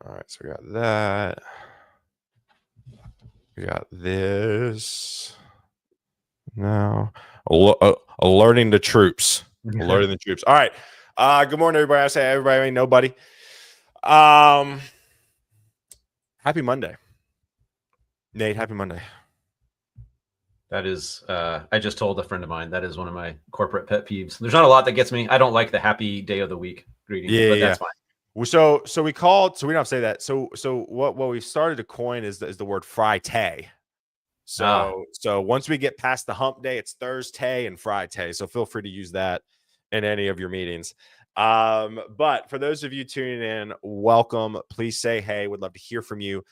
All right, so we got that. We got this. Now, alerting the troops. Alerting the troops. All right. Good morning, everybody. I say everybody, ain't nobody. Happy Monday. Nate, happy Monday. That is, I just told a friend of mine, that is one of my corporate pet peeves. There's not a lot that gets me. I don't like the happy day of the week greeting, but that's fine. So we called, so we don't have to say that. So what we started to coin is the word Friday. So once we get past the hump day, it's Thursday and Friday. So feel free to use that in any of your meetings. But for those of you tuning in, welcome. Please say hey. Would love to hear from you.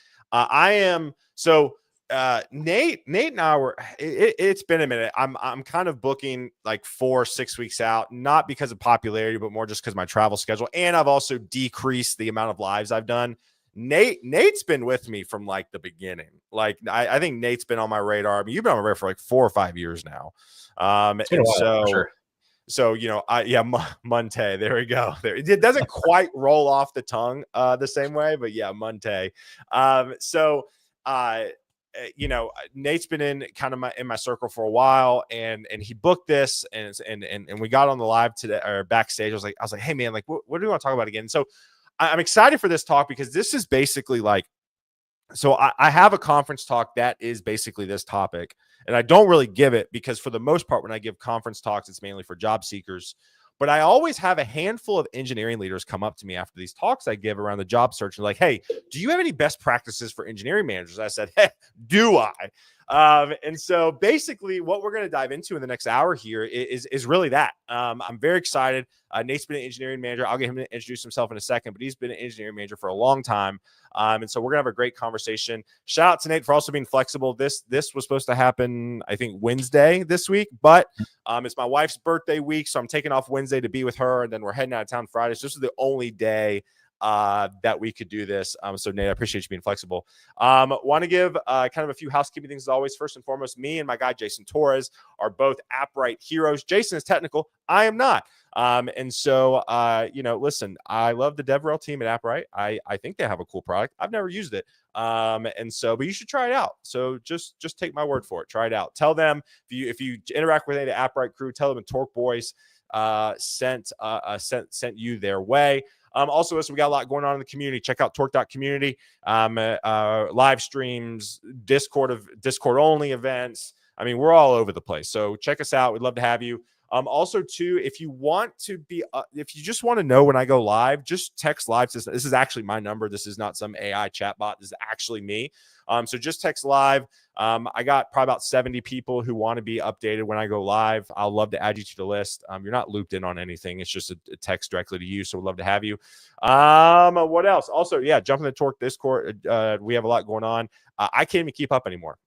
Nate and I were, it's been a minute. I'm kind of booking like 4-6 weeks out, not because of popularity, but more just because of my travel schedule. And I've also decreased the amount of lives I've done. Nate's been with me from like the beginning. Like I think Nate's been on my radar. I mean, you've been on my radar for like 4 or 5 years now. So, you know, Monte, there we go. There, it doesn't quite roll off the tongue the same way, but yeah, Monte. You know, Nate's been in kind of in my circle for a while, and he booked this, and we got on the live today or backstage. I was like, hey man, like what do we want to talk about again? So I'm excited for this talk because this is basically like, so I have a conference talk that is basically this topic, and I don't really give it because for the most part, when I give conference talks, it's mainly for job seekers. But I always have a handful of engineering leaders come up to me after these talks I give around the job search and like, hey, do you have any best practices for engineering managers? I said, hey, do I? And so basically what we're going to dive into in the next hour here is really that. I'm very excited. Nate's been an engineering manager. I'll get him to introduce himself in a second, but he's been an engineering manager for a long time. And so we're gonna have a great conversation. Shout out to Nate for also being flexible. This was supposed to happen, I think, Wednesday this week, but it's my wife's birthday week, so I'm taking off Wednesday to be with her, and then we're heading out of town Friday. So this is the only day that we could do this. So Nate, I appreciate you being flexible. Want to give kind of a few housekeeping things as always. First and foremost, me and my guy Jason Torres are both AppWrite heroes. Jason is technical, I am not. And so, you know, listen, I love the DevRel team at AppWrite. I think they have a cool product. I've never used it. And so, but you should try it out. So just take my word for it. Try it out. Tell them if you interact with any of the AppWrite crew, tell them the Torque Boys sent you their way. Also, listen, we got a lot going on in the community. Check out torque.community, live streams, Discord only events. I mean, we're all over the place. So check us out. We'd love to have you. Also, too, if you want to be, if you just want to know when I go live, just text live. This is actually my number. This is not some AI chatbot. This is actually me. So just text live. I got probably about 70 people who want to be updated when I go live. I'll love to add you to the list. You're not looped in on anything. It's just a text directly to you. So we'd love to have you. What else? Also, yeah, jump in the Torque Discord. We have a lot going on. I can't even keep up anymore.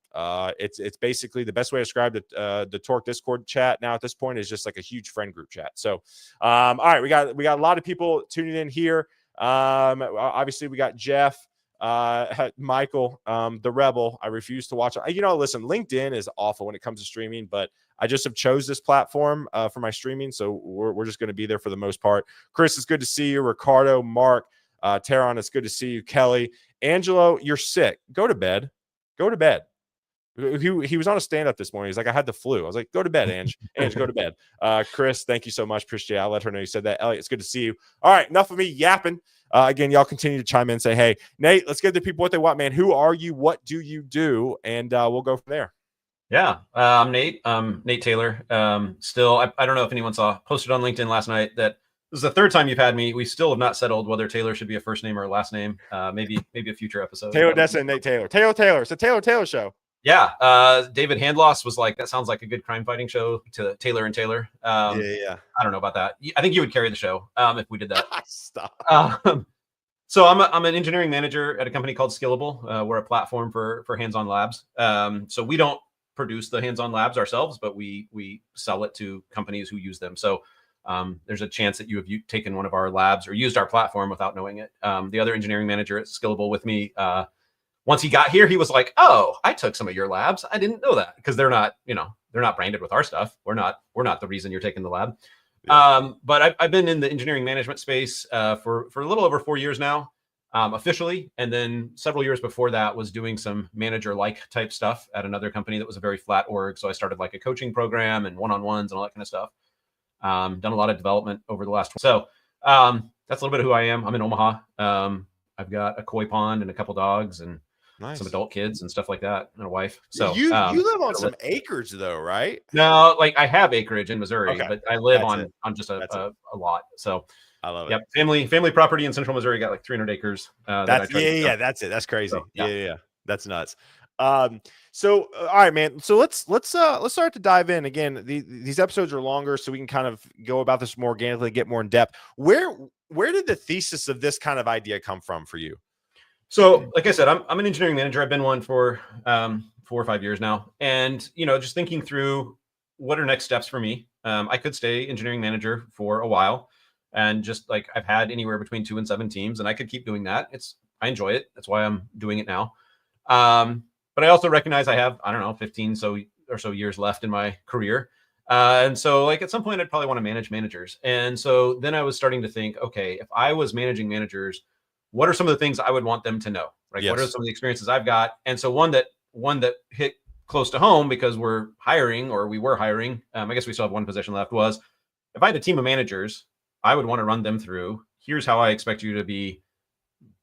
It's basically the best way to describe the Torque Discord chat now at this point is just like a huge friend group chat. So, all right, we got a lot of people tuning in here. Obviously we got Jeff, Michael, the Rebel. I refuse to watch. You know, listen, LinkedIn is awful when it comes to streaming, but I just have chose this platform for my streaming. So we're just going to be there for the most part. Chris, it's good to see you. Ricardo, Mark, Taron, it's good to see you. Kelly, Angelo, you're sick. Go to bed. Go to bed. He was on a stand-up this morning. He's like, I had the flu. I was like, go to bed, Ange. Ange, go to bed. Chris, thank you so much. Appreciate it. I'll let her know you said that. Elliot, it's good to see you. All right, enough of me yapping. Again, y'all continue to chime in and say, hey, Nate, let's give the people what they want, man. Who are you? What do you do? And we'll go from there. Yeah, I'm Nate. Nate Taylor. Still, I don't know if anyone saw, posted on LinkedIn last night that this is the third time you've had me. We still have not settled whether Taylor should be a first name or a last name. Maybe a future episode. Taylor Dessa and Nate Taylor. Taylor. It's a Taylor show. Yeah. David Handloss was like, that sounds like a good crime fighting show to Taylor and Taylor. Yeah. I don't know about that. I think you would carry the show if we did that. Stop. So I'm an engineering manager at a company called Skillable. We're a platform for hands-on labs. So we don't produce the hands-on labs ourselves, but we sell it to companies who use them. So there's a chance that you have taken one of our labs or used our platform without knowing it. The other engineering manager at Skillable with me, once he got here, he was like, "Oh, I took some of your labs. I didn't know that," because they're not branded with our stuff. We're not the reason you're taking the lab. Yeah. But I've been in the engineering management space for a little over 4 years now. officially. And then several years before that was doing some manager-like type stuff at another company that was a very flat org. So I started like a coaching program and one-on-ones and all that kind of stuff. Done a lot of development over the last. So that's a little bit of who I am. I'm in Omaha. I've got a koi pond and a couple dogs and some adult kids and stuff like that, and a wife. So you live on some acreage though, right? No, like I have acreage in Missouri, Okay. but I live That's on just a lot. So I love it. Yep, family property in central Missouri, got like 300 acres. That's that's it. That's crazy. So, yeah, that's nuts. So all right, man. So let's start to dive in again. These episodes are longer, so we can kind of go about this more organically, get more in depth. Where did the thesis of this kind of idea come from for you? So, like I said, I'm an engineering manager. I've been one for 4 or 5 years now, and just thinking through what are next steps for me. I could stay engineering manager for a while, and just like I've had anywhere between 2 and 7 teams, and I could keep doing that. I enjoy it. That's why I'm doing it now. But I also recognize I have, I don't know, 15 or so years left in my career. And so like at some point I'd probably want to manage managers. And so then I was starting to think, okay, if I was managing managers, what are some of the things I would want them to know? Right? Yes. What are some of the experiences I've got? And so one that hit close to home because we were hiring. I guess we still have one position left, was if I had a team of managers, I would want to run them through, here's how I expect you to be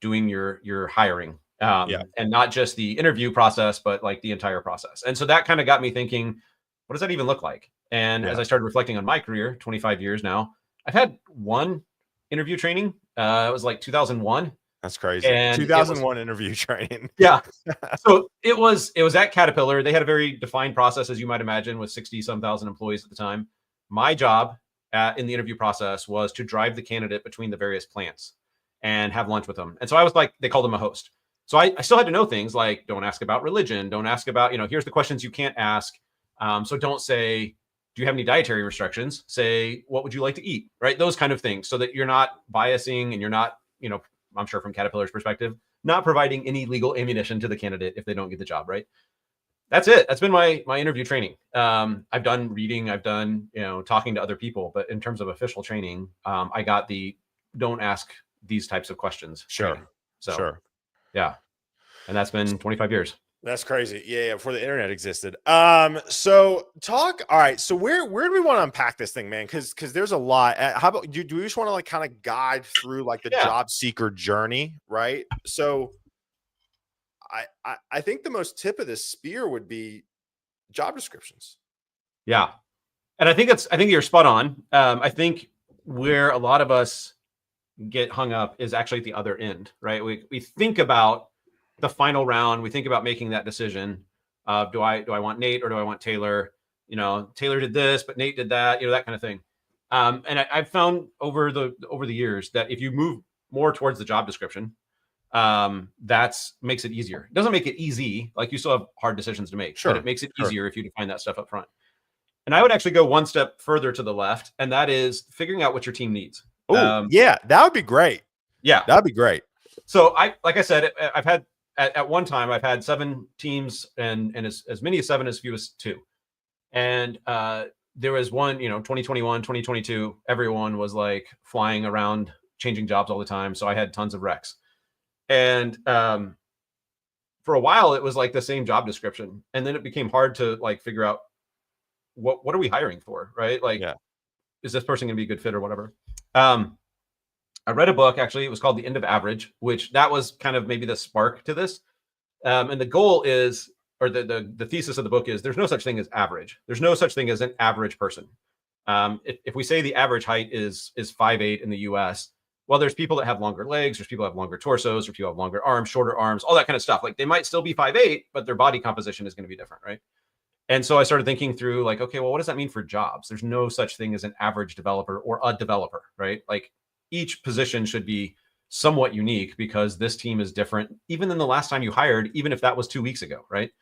doing your hiring. And not just the interview process, but like the entire process. And so that kind of got me thinking, what does that even look like? And as I started reflecting on my career, 25 years now, I've had one interview training. It was like 2001. That's crazy. And 2001 interview training. Yeah. So it was at Caterpillar. They had a very defined process, as you might imagine, with 60-some thousand employees at the time. My job in the interview process was to drive the candidate between the various plants and have lunch with them. And so I was like, they called him a host. So I still had to know things like, don't ask about religion. Don't ask about, here's the questions you can't ask. So don't say, do you have any dietary restrictions? Say, what would you like to eat? Right? Those kind of things, so that you're not biasing and you're not, I'm sure from Caterpillar's perspective, not providing any legal ammunition to the candidate if they don't get the job, right? That's it. That's been my interview training. I've done reading, I've done, talking to other people, but in terms of official training, I got the don't ask these types of questions. Sure. Training. So, sure. Yeah. And that's been 25 years. That's crazy. Yeah, before the internet existed. So all right. So where do we want to unpack this thing, man? Because there's a lot. How about do we just want to like kind of guide through like the job seeker journey, right? So I think the most tip of the spear would be job descriptions. Yeah. And I think you're spot on. I think where a lot of us get hung up is actually at the other end, right? We think about the final round. We think about making that decision of do I want Nate or do I want Taylor? Taylor did this, but Nate did that, that kind of thing. And I've found over the years that if you move more towards the job description, that makes it easier. It doesn't make it easy. Like you still have hard decisions to make, but it makes it easier if you define that stuff up front. And I would actually go one step further to the left, and that is figuring out what your team needs. Yeah, that would be great. Yeah, that'd be great. So like I said, I've had at one time I've had 7 teams and as many as 7 as few as 2. And there was one, 2021, 2022, everyone was like flying around, changing jobs all the time. So I had tons of recs. And for a while it was like the same job description. And then it became hard to like figure out what are we hiring for, right? Like, is this person gonna be a good fit or whatever? I read a book, actually, it was called The End of Average, which that was kind of maybe the spark to this. And the goal is, or the thesis of the book is, there's no such thing as average. There's no such thing as an average person. If we say the average height is 5'8" in the US, well, there's people that have longer legs, there's people that have longer torsos, there's people that have longer arms, shorter arms, all that kind of stuff. Like they might still be 5'8", but their body composition is going to be different, right? And so I started thinking through like, okay, well, what does that mean for jobs? There's no such thing as an average developer or a developer, right? Like each position should be somewhat unique because this team is different even than the last time you hired, even if that was 2 weeks ago, right?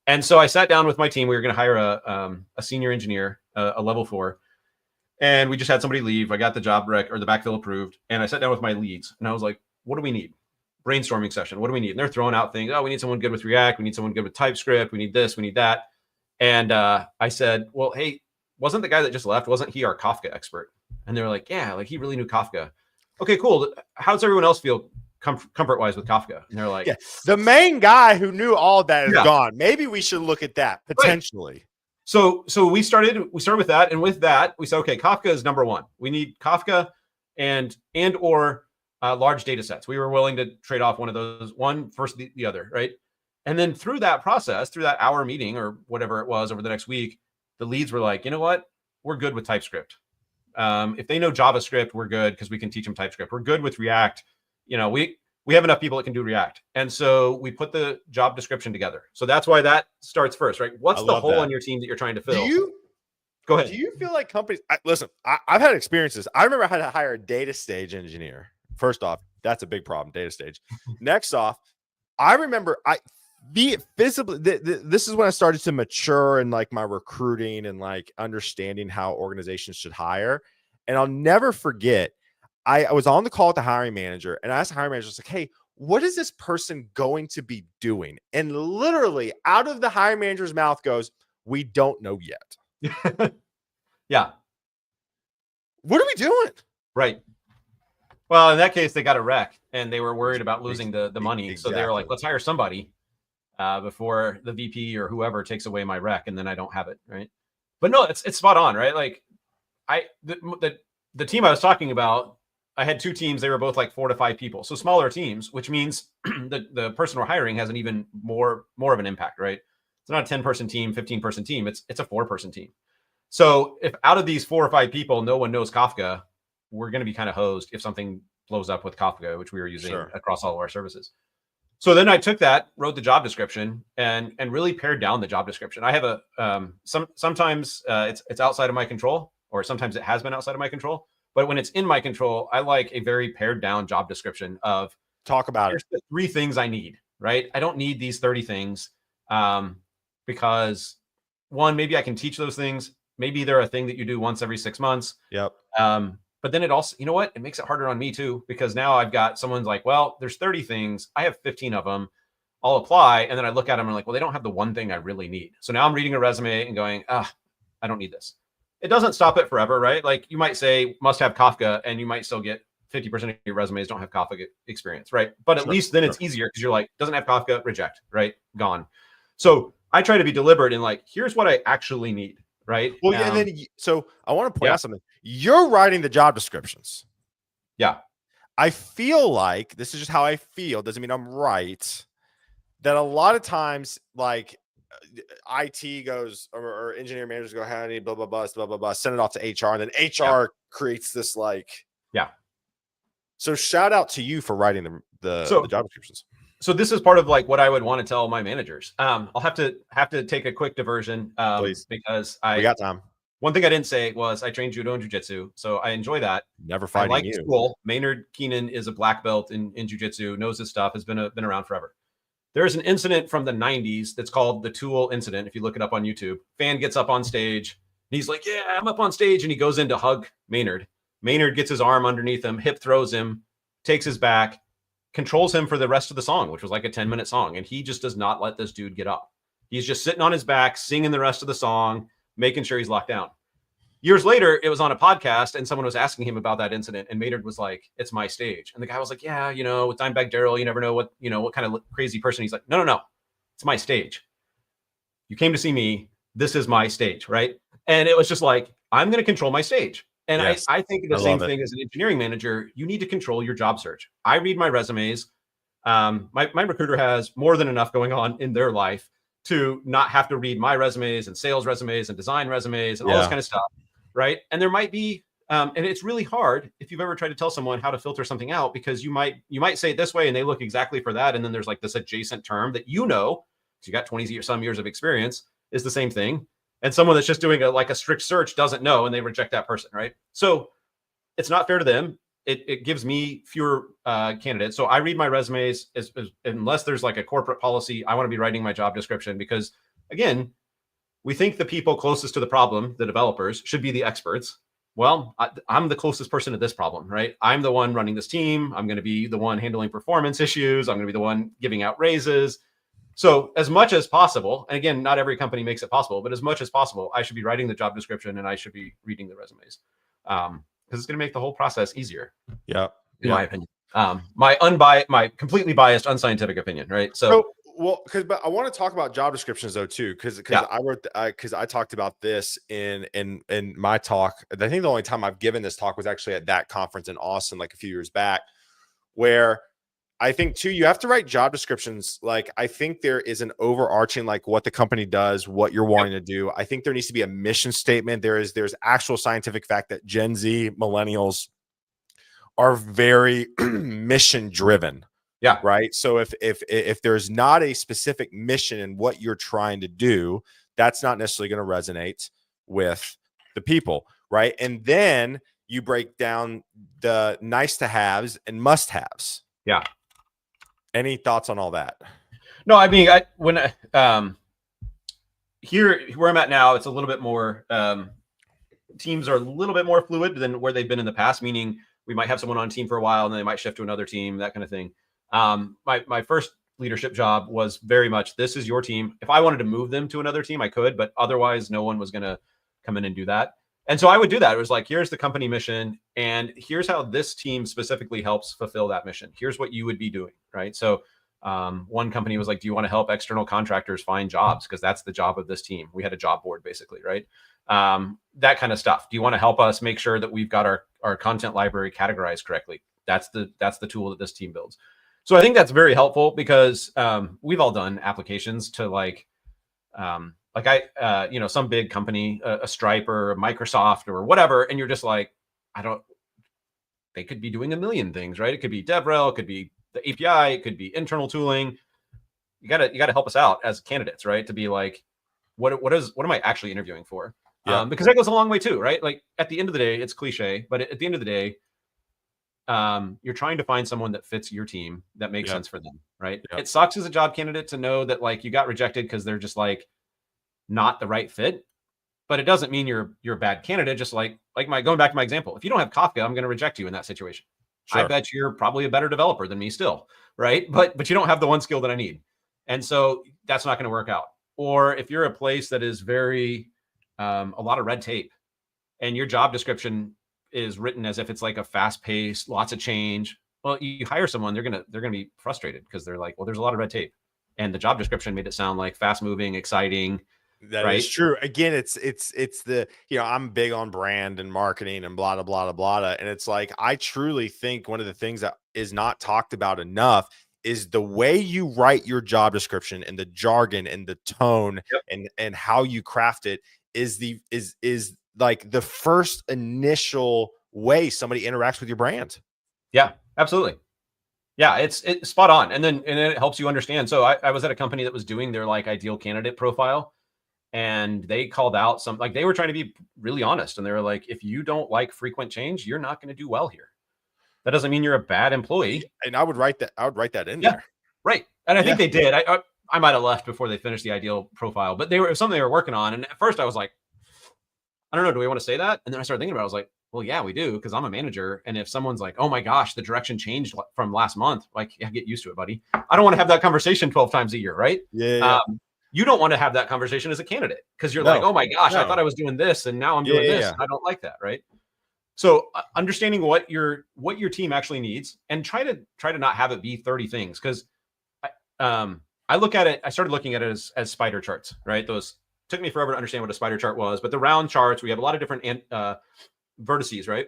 And so I sat down with my team. We were going to hire a senior engineer, a level 4, and we just had somebody leave. I got the job rec or the backfill approved, and I sat down with my leads, and I was like, what do we need? Brainstorming session. What do we need? And they're throwing out things. Oh, we need someone good with React. We need someone good with TypeScript. We need this. We need that. And I said, well, hey, wasn't the guy that just left, wasn't he our Kafka expert? And they were like, yeah, like he really knew Kafka. Okay, cool. How does everyone else feel comfort wise with Kafka. And they're like, Yeah, the main guy who knew all of that is Yeah. gone. Maybe we should look at that potentially. So we started with that, and with that we said, okay, Kafka is number one. We need Kafka and or large data sets. We were willing to trade off one of those, one versus the other, right? And then through that process, through that hour meeting or whatever it was over the next week, the leads were like, you know what, we're good with TypeScript. If they know JavaScript, we're good because we can teach them TypeScript. We're good with React. You know, we have enough people that can do React. And so we put the job description together. So that's why that starts first, right? What's the hole in your team that you're trying to fill? Go ahead. Do you feel like companies, listen, I've had experiences. I remember I had to hire a data stage engineer. First off, that's a big problem, data stage. Next off, I remember this is when I started to mature in like my recruiting and like understanding how organizations should hire. And I'll never forget, I was on the call with the hiring manager and I asked the hiring manager, I was like, hey, what is this person going to be doing? And literally out of the hiring manager's mouth goes, we don't know yet. Yeah. What are we doing? Right. Well, in that case, they got a wreck and they were worried about losing the money. Exactly. So they were like, let's hire somebody before the VP or whoever takes away my rec, and then I don't have it. Right. But no, it's spot on, right? Like the team I was talking about, I had two teams. They were both like 4 to 5 people. So smaller teams, which means the person we're hiring has an even more of an impact, right? It's not a 10-person team, 15-person team. It's a 4-person team. So if out of these 4 or 5 people, no one knows Kafka, we're going to be kind of hosed if something blows up with Kafka, which we were using across all of our services. So then I took that, wrote the job description, and really pared down the job description. I have a sometimes it's outside of my control, or sometimes it has been outside of my control. But when it's in my control, I like a very pared down job description of talk about here's the 3 things I need, right? I don't need these 30 things because one, maybe I can teach those things. Maybe they're a thing that you do once every 6 months. Yep. But then it also, you know what? It makes it harder on me too, because now I've got someone's like, well, there's 30 things. I have 15 of them. I'll apply. And then I look at them and I'm like, well, they don't have the one thing I really need. So now I'm reading a resume and going, I don't need this. It doesn't stop it forever, right? Like you might say must have Kafka and you might still get 50% of your resumes don't have Kafka experience, right? But at least then it's easier because you're like, doesn't have Kafka, reject, right? Gone. So I try to be deliberate in like, here's what I actually need, right? Well, and then, so I want to point out something. You're writing the job descriptions. Yeah. I feel like, this is just how I feel, doesn't mean I'm right, that a lot of times, like, IT goes or engineering managers go, how many blah blah blah, send it off to HR, and then HR creates this like. So shout out to you for writing the job descriptions. So this is part of like what I would want to tell my managers. I'll have to take a quick diversion please, because we got time. One thing I didn't say was I trained judo and jiu-jitsu, so I enjoy that. Never fighting I like you. School. Maynard Keenan is a black belt in jiu-jitsu, knows his stuff, has been around forever. There's an incident from the 90s that's called the Tool incident. If you look it up on YouTube, fan gets up on stage. And he's like, yeah, I'm up on stage. And he goes in to hug Maynard. Maynard gets his arm underneath him, hip throws him, takes his back, controls him for the rest of the song, which was like a 10-minute song. And he just does not let this dude get up. He's just sitting on his back, singing the rest of the song, making sure he's locked down. Years later, it was on a podcast and someone was asking him about that incident. And Maynard was like, it's my stage. And the guy was like, yeah, with Dimebag Darrell, you never know what kind of crazy person. He's like, no. It's my stage. You came to see me. This is my stage. Right. And it was just like, I'm going to control my stage. And yes, I think the same thing as an engineering manager, you need to control your job search. I read my resumes. My recruiter has more than enough going on in their life to not have to read my resumes and sales resumes and design resumes and all this kind of stuff. Right. And there might be, and it's really hard if you've ever tried to tell someone how to filter something out, because you might say it this way and they look exactly for that. And then there's like this adjacent term that, so you got 20 some years of experience is the same thing. And someone that's just doing a strict search doesn't know, and they reject that person. Right. So it's not fair to them. It gives me fewer candidates. So I read my resumes unless there's like a corporate policy. I want to be writing my job description because, again, we think the people closest to the problem, the developers, should be the experts. Well, I'm the closest person to this problem, right? I'm the one running this team. I'm going to be the one handling performance issues. I'm going to be the one giving out raises. So as much as possible, and again, not every company makes it possible, but as much as possible, I should be writing the job description and I should be reading the resumes because it's going to make the whole process easier. Yeah. In my opinion. My completely biased, unscientific opinion, right? So, well, but I want to talk about job descriptions though too, because yeah, I talked about this in my talk. I think the only time I've given this talk was actually at that conference in Austin, like a few years back, where I think too, you have to write job descriptions. Like, I think there is an overarching, like what the company does, what you're wanting to do. I think there needs to be a mission statement. There's actual scientific fact that Gen Z millennials are very mission driven. yeah, Right. So if there's not a specific mission in what you're trying to do, that's not necessarily going to resonate with the people. Right. And then you break down the nice to haves and must haves. yeah. Any thoughts on all that? No, I mean, here where I'm at now, it's a little bit more. Teams are a little bit more fluid than where they've been in the past. Meaning, we might have someone on a team for a while, and then they might shift to another team, that kind of thing. My first leadership job was very much, this is your team. If I wanted to move them to another team, I could, but otherwise, no one was going to come in and do that. And so I would do that. It was like, here's the company mission, and here's how this team specifically helps fulfill that mission. Here's what you would be doing, right? So one company was like, do you want to help external contractors find jobs? Because that's the job of this team. We had a job board, basically, right? That kind of stuff. Do you want to help us make sure that we've got our content library categorized correctly? That's the tool that this team builds. So I think that's very helpful, because we've all done applications to some big company, a Stripe or a Microsoft or whatever, and you're just like, they could be doing a million things, right? It could be DevRel, it could be the API, it could be internal tooling. You gotta help us out as candidates, right? To be like, what am I actually interviewing for? Yeah. Because that goes a long way too, right? Like, at the end of the day, it's cliche, but at the end of the day, you're trying to find someone that fits your team, that makes sense for them, right? It sucks as a job candidate to know that, like, you got rejected because they're just like not the right fit, but it doesn't mean you're a bad candidate. Just like going back to my example, if you don't have Kafka, I'm going to reject you in that situation. Sure. I bet you're probably a better developer than me still, right? But you don't have the one skill that I need, and so that's not going to work out. Or if you're a place that is very a lot of red tape, and your job description is written as if it's like a fast pace, lots of change. Well, you hire someone, they're gonna be frustrated, because they're like, well, there's a lot of red tape, and the job description made it sound like fast moving, exciting. That is true. Again, it's the, I'm big on brand and marketing and blah, blah, blah, blah, blah. And it's like, I truly think one of the things that is not talked about enough is the way you write your job description, and the jargon and the tone, and how you craft it is like the first initial way somebody interacts with your brand. Yeah, absolutely. Yeah, it's spot on. And then it helps you understand. So I was at a company that was doing their like ideal candidate profile, and they called out like, they were trying to be really honest. And they were like, if you don't like frequent change, you're not going to do well here. That doesn't mean you're a bad employee. And I would write that in there. Right. And I think they did. I might have left before they finished the ideal profile, but it was something they were working on. And at first I was like, I don't know, do we want to say that? And then I started thinking about it. I was like, well, yeah, we do, because I'm a manager. And if someone's like, oh my gosh, the direction changed from last month, like, yeah, get used to it, buddy. I don't want to have that conversation 12 times a year, right? Yeah. You don't want to have that conversation as a candidate, because you're like, oh my gosh, I thought I was doing this, and now I'm doing this. And I don't like that, right? So understanding what your team actually needs, and try to not have it be 30 things. Because I look at it, I started looking at it as spider charts, right? Those took me forever to understand what a spider chart was, but the round charts, we have a lot of different vertices, right?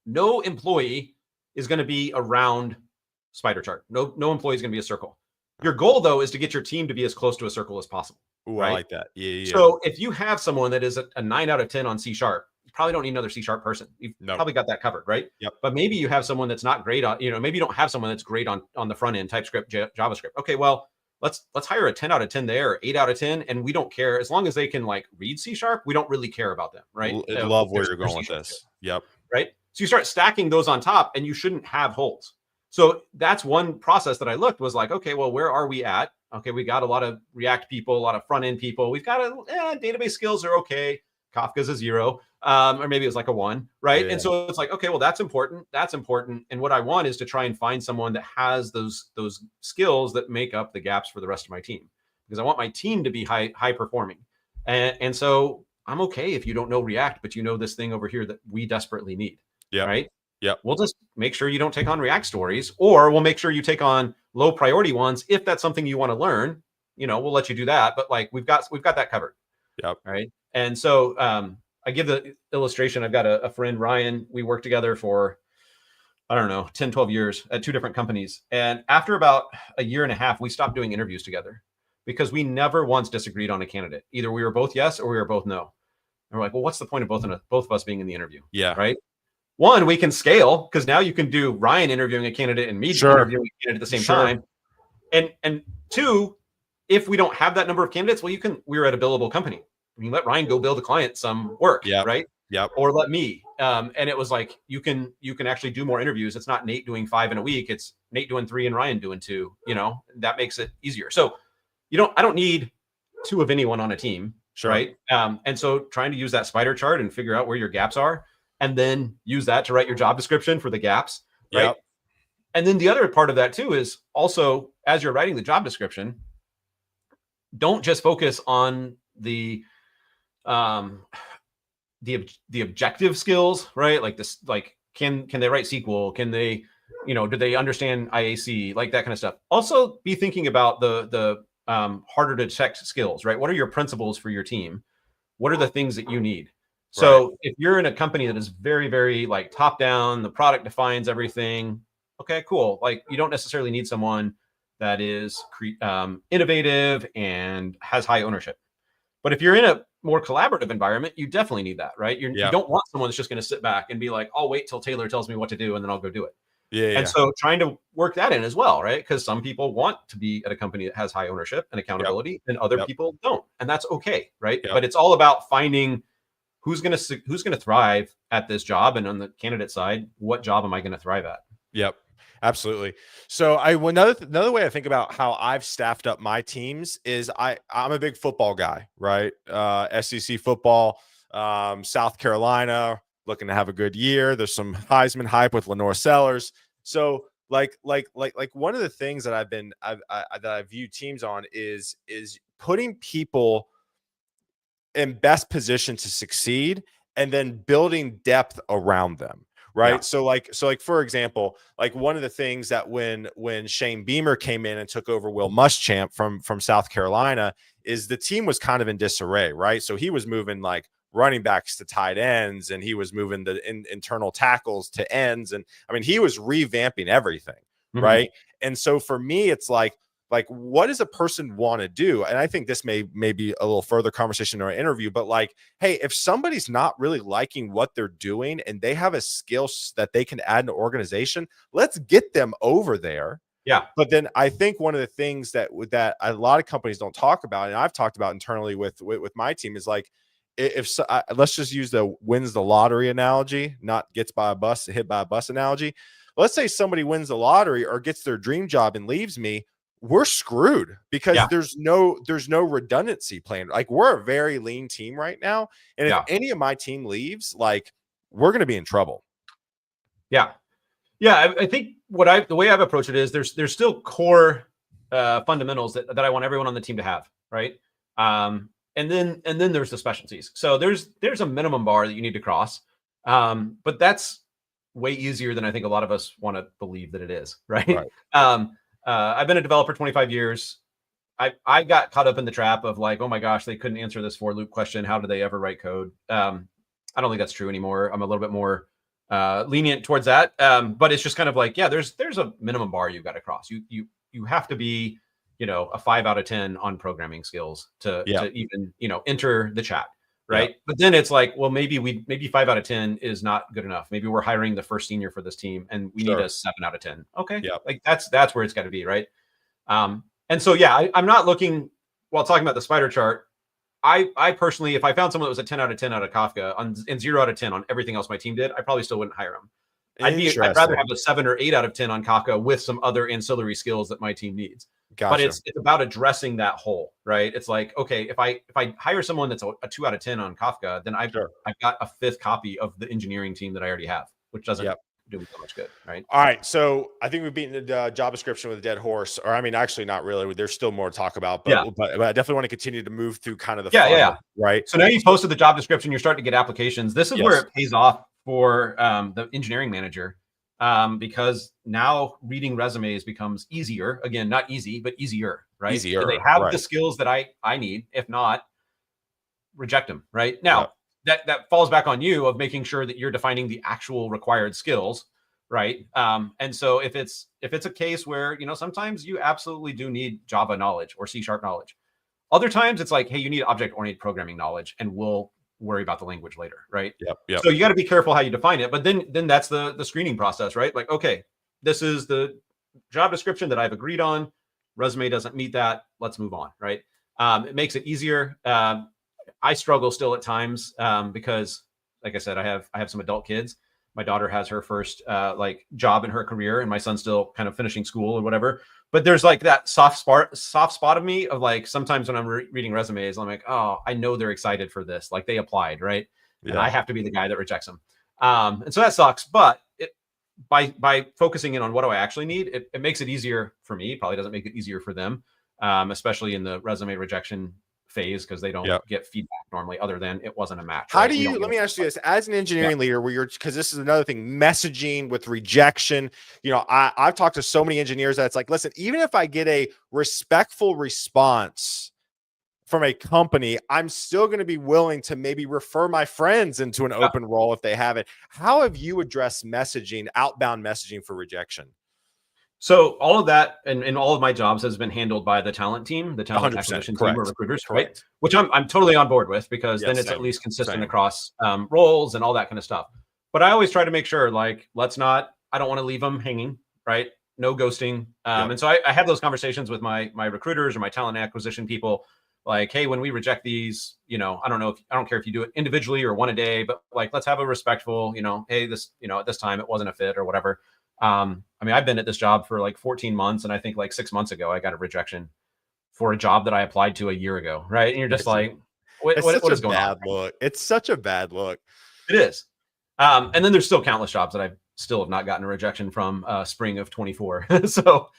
No employee is going to be a round spider chart. No employee is going to be a circle. Your goal, though, is to get your team to be as close to a circle as possible. Ooh, right? I like that. Yeah. So if you have someone that is a 9 out of 10 on C#, you probably don't need another C# person. You've probably got that covered, right? Yep. But maybe you have someone that's not great on, maybe you don't have someone that's great on the front end, TypeScript, JavaScript. Okay, well, let's hire a 10 out of 10 there, or 8 out of 10, and we don't care as long as they can like read C#. We don't really care about them, right? I love where you're going with this. Yep. Right. So you start stacking those on top, and you shouldn't have holes. So that's one process that I looked, was like, okay, well, where are we at? Okay, we got a lot of React people, a lot of front end people. We've got database skills are okay. Kafka's a 0, or maybe it was like a 1, right? Yeah. And so it's like, okay, well, that's important. That's important. And what I want is to try and find someone that has those skills that make up the gaps for the rest of my team, because I want my team to be high performing. And so I'm okay if you don't know React, but you know this thing over here that we desperately need. Yeah. Right. Yep. We'll just make sure you don't take on React stories, or we'll make sure you take on low priority ones. If that's something you want to learn, we'll let you do that. But like, we've got that covered. Yep. Right. And so I give the illustration. I've got a friend, Ryan. We worked together for, I don't know, 10, 12 years at 2 different companies. And after about a year and a half, we stopped doing interviews together because we never once disagreed on a candidate. Either we were both yes or we were both no. And we're like, well, what's the point of both of us being in the interview? Yeah. Right. One, we can scale because now you can do Ryan interviewing a candidate and me interviewing a candidate at the same time. And two, if we don't have that number of candidates, well, we're at a billable company. I mean, let Ryan go build a client some work, right? Yep. Or let me. And it was like, you can actually do more interviews. It's not Nate doing 5 in a week. It's Nate doing 3 and Ryan doing 2, that makes it easier. So I don't need 2 of anyone on a team. Sure. Right. And so trying to use that spider chart and figure out where your gaps are, and then use that to write your job description for the gaps. Right. Yep. And then the other part of that too is also, as you're writing the job description, don't just focus on the objective skills, right? Like this, like, can they write SQL? Can they, do they understand IAC? Like that kind of stuff. Also be thinking about the harder to detect skills, right? What are your principles for your team? What are the things that you need? So if you're in a company that is very, very like top down, the product defines everything. Okay, cool. Like, you don't necessarily need someone that is innovative and has high ownership. But if you're in a more collaborative environment, you definitely need that, right? You don't want someone that's just going to sit back and be like, I'll wait till Taylor tells me what to do and then I'll go do it. And so trying to work that in as well, right? Because some people want to be at a company that has high ownership and accountability, and other people don't, and that's okay, right? But it's all about finding who's going to thrive at this job, and on the candidate side, what job am I going to thrive at? Yep. Absolutely. So another way I think about how I've staffed up my teams is I'm a big football guy, right? SEC football, South Carolina, looking to have a good year. There's some Heisman hype with Lenore Sellers. So like one of the things that I view teams on is putting people in best position to succeed and then building depth around them. Right. Yeah. So for example, like one of the things that when Shane Beamer came in and took over Will Muschamp from South Carolina is the team was kind of in disarray. Right. So he was moving like running backs to tight ends, and he was moving the internal tackles to ends. And I mean, he was revamping everything. Right. And so for me, it's like, what does a person want to do? And I think this may be a little further conversation in our interview, but like, hey, if somebody's not really liking what they're doing and they have a skill that they can add in an organization, let's get them over there. Yeah. But then I think one of the things that a lot of companies don't talk about, and I've talked about internally with my team, is like, let's just use the wins the lottery analogy, not hit by a bus analogy. Let's say somebody wins the lottery or gets their dream job and leaves me. We're screwed because there's no redundancy plan. Like, we're a very lean team right now. And if any of my team leaves, like, we're going to be in trouble. Yeah. I think the way I've approached it is there's still core fundamentals that I want everyone on the team to have. Right. And then there's the specialties. So there's a minimum bar that you need to cross. But that's way easier than I think a lot of us want to believe that it is. Right. I've been a developer 25 years. I got caught up in the trap of like, oh my gosh, they couldn't answer this for loop question. How did they ever write code? I don't think that's true anymore. I'm a little bit more lenient towards that. But it's just kind of like, there's a minimum bar you've got to cross. You have to be, a 5 out of 10 on programming skills to even, enter the chat. Right. Yeah. But then it's like, well, maybe 5 out of 10 is not good enough. Maybe we're hiring the first senior for this team and we need a 7 out of 10. Okay. Yeah. Like that's where it's got to be. Right. And so, I'm not looking, while talking about the spider chart, I personally, if I found someone that was a 10 out of 10 out of Kafka and 0 out of 10 on everything else my team did, I probably still wouldn't hire them. I'd rather have a 7 or 8 out of 10 on Kafka with some other ancillary skills that my team needs. Gotcha. But it's about addressing that hole, right? It's like, okay, if I hire someone that's a 2 out of 10 on Kafka, then I've got a 5th copy of the engineering team that I already have, which doesn't do me so much good, right? All right, so I think we've beaten the job description with a dead horse, or I mean, actually, not really. There's still more to talk about, but I definitely want to continue to move through kind of the funnel, right? So now you posted the job description, you're starting to get applications. This is where it pays off for the engineering manager, because now reading resumes becomes easier. Again, not easy, but easier, right? Do they Easier, have the right? skills that I need? If not, reject them. Right Yep. now, that falls back on you of making sure that you're defining the actual required skills, right? And so if it's a case where sometimes you absolutely do need Java knowledge or C# knowledge, other times it's like, hey, you need object-oriented programming knowledge, and we'll worry about the language later, right? Yep. Yep. So you got to be careful how you define it. But then that's the screening process, right? Like, okay, this is the job description that I've agreed on. Resume doesn't meet that. Let's move on, right? It makes it easier. I struggle still at times because, like I said, I have some adult kids. My daughter has her first like job in her career, and my son's still kind of finishing school or whatever. But there's like that soft spot of me of like sometimes when I'm reading resumes, I'm like, oh, I know they're excited for this, like they applied, right? And I have to be the guy that rejects them, and so that sucks. But by focusing in on what do I actually need, it makes it easier for me. Probably doesn't make it easier for them, especially in the resume rejection phase, because they don't get feedback normally other than it wasn't a match. How do you, let me ask you this, as an engineering leader, where you're, because this is another thing, messaging with rejection, I've talked to so many engineers that it's like, listen, even if I get a respectful response from a company, I'm still going to be willing to maybe refer my friends into an open role if they have it. How have you addressed messaging, outbound messaging for rejection? So all of that and all of my jobs has been handled by the talent team, the talent acquisition team, or recruiters, right? Which I'm totally on board with, because then it's at least consistent across roles and all that kind of stuff. But I always try to make sure, like, I don't want to leave them hanging, right? No ghosting. And so I have those conversations with my recruiters or my talent acquisition people, like, hey, when we reject these, I don't care if you do it individually or one a day, but like, let's have a respectful, hey, this, at this time it wasn't a fit or whatever. I mean, I've been at this job for like 14 months, and I think like 6 months ago, I got a rejection for a job that I applied to a year ago. Right. And you're just like, what is going on? Look, it's such a bad look. It is. And then there's still countless jobs that I still have not gotten a rejection from spring of 24. So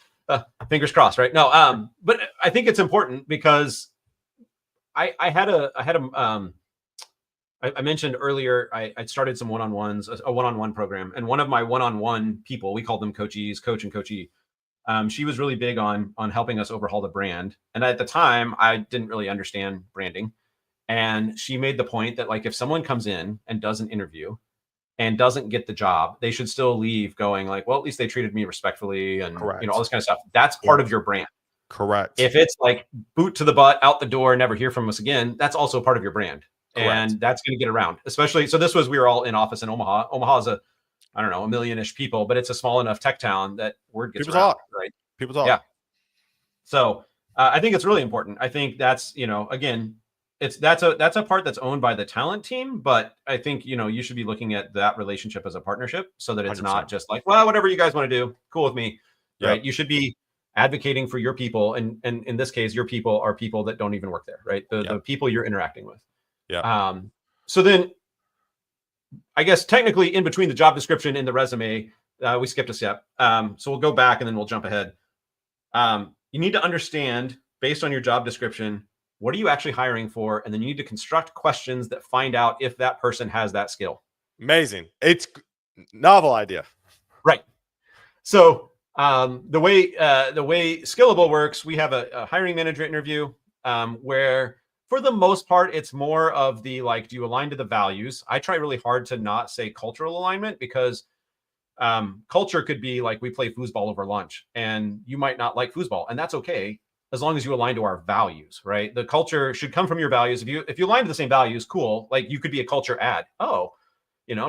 fingers crossed. Right. No. But I think it's important because I mentioned earlier, I started some one-on-ones, a one-on-one program, and one of my one-on-one people, we called them coaches, coach and coachee. She was really big on helping us overhaul the brand. And at the time, I didn't really understand branding. And she made the point that, like, if someone comes in and does an interview and doesn't get the job, they should still leave going like, well, at least they treated me respectfully and all this kind of stuff. That's part of your brand. Correct. If it's like boot to the butt, out the door, never hear from us again, that's also part of your brand. Correct. And that's going to get around, especially. So we were all in office in Omaha. Omaha is a million-ish people, but it's a small enough tech town that word gets around, right? People talk. Yeah. So I think it's really important. I think that's, again, that's a part that's owned by the talent team, but I think, you should be looking at that relationship as a partnership so that it's 100%. Not just like, well, whatever you guys want to do, cool with me. Yep. Right. You should be advocating for your people. And in this case, your people are people that don't even work there, right? The people you're interacting with. Yeah. So then I guess technically in between the job description and the resume, we skipped a step. So we'll go back and then we'll jump ahead. You need to understand, based on your job description, what are you actually hiring for? And then you need to construct questions that find out if that person has that skill. Amazing. It's novel idea. Right. So the way Skillable works, we have a hiring manager interview where, for the most part, it's more of the, like, do you align to the values? I try really hard to not say cultural alignment, because culture could be like, we play foosball over lunch and you might not like foosball, and that's okay, as long as you align to our values, right? The culture should come from your values. If you align to the same values, cool. Like, you could be a culture ad. Oh,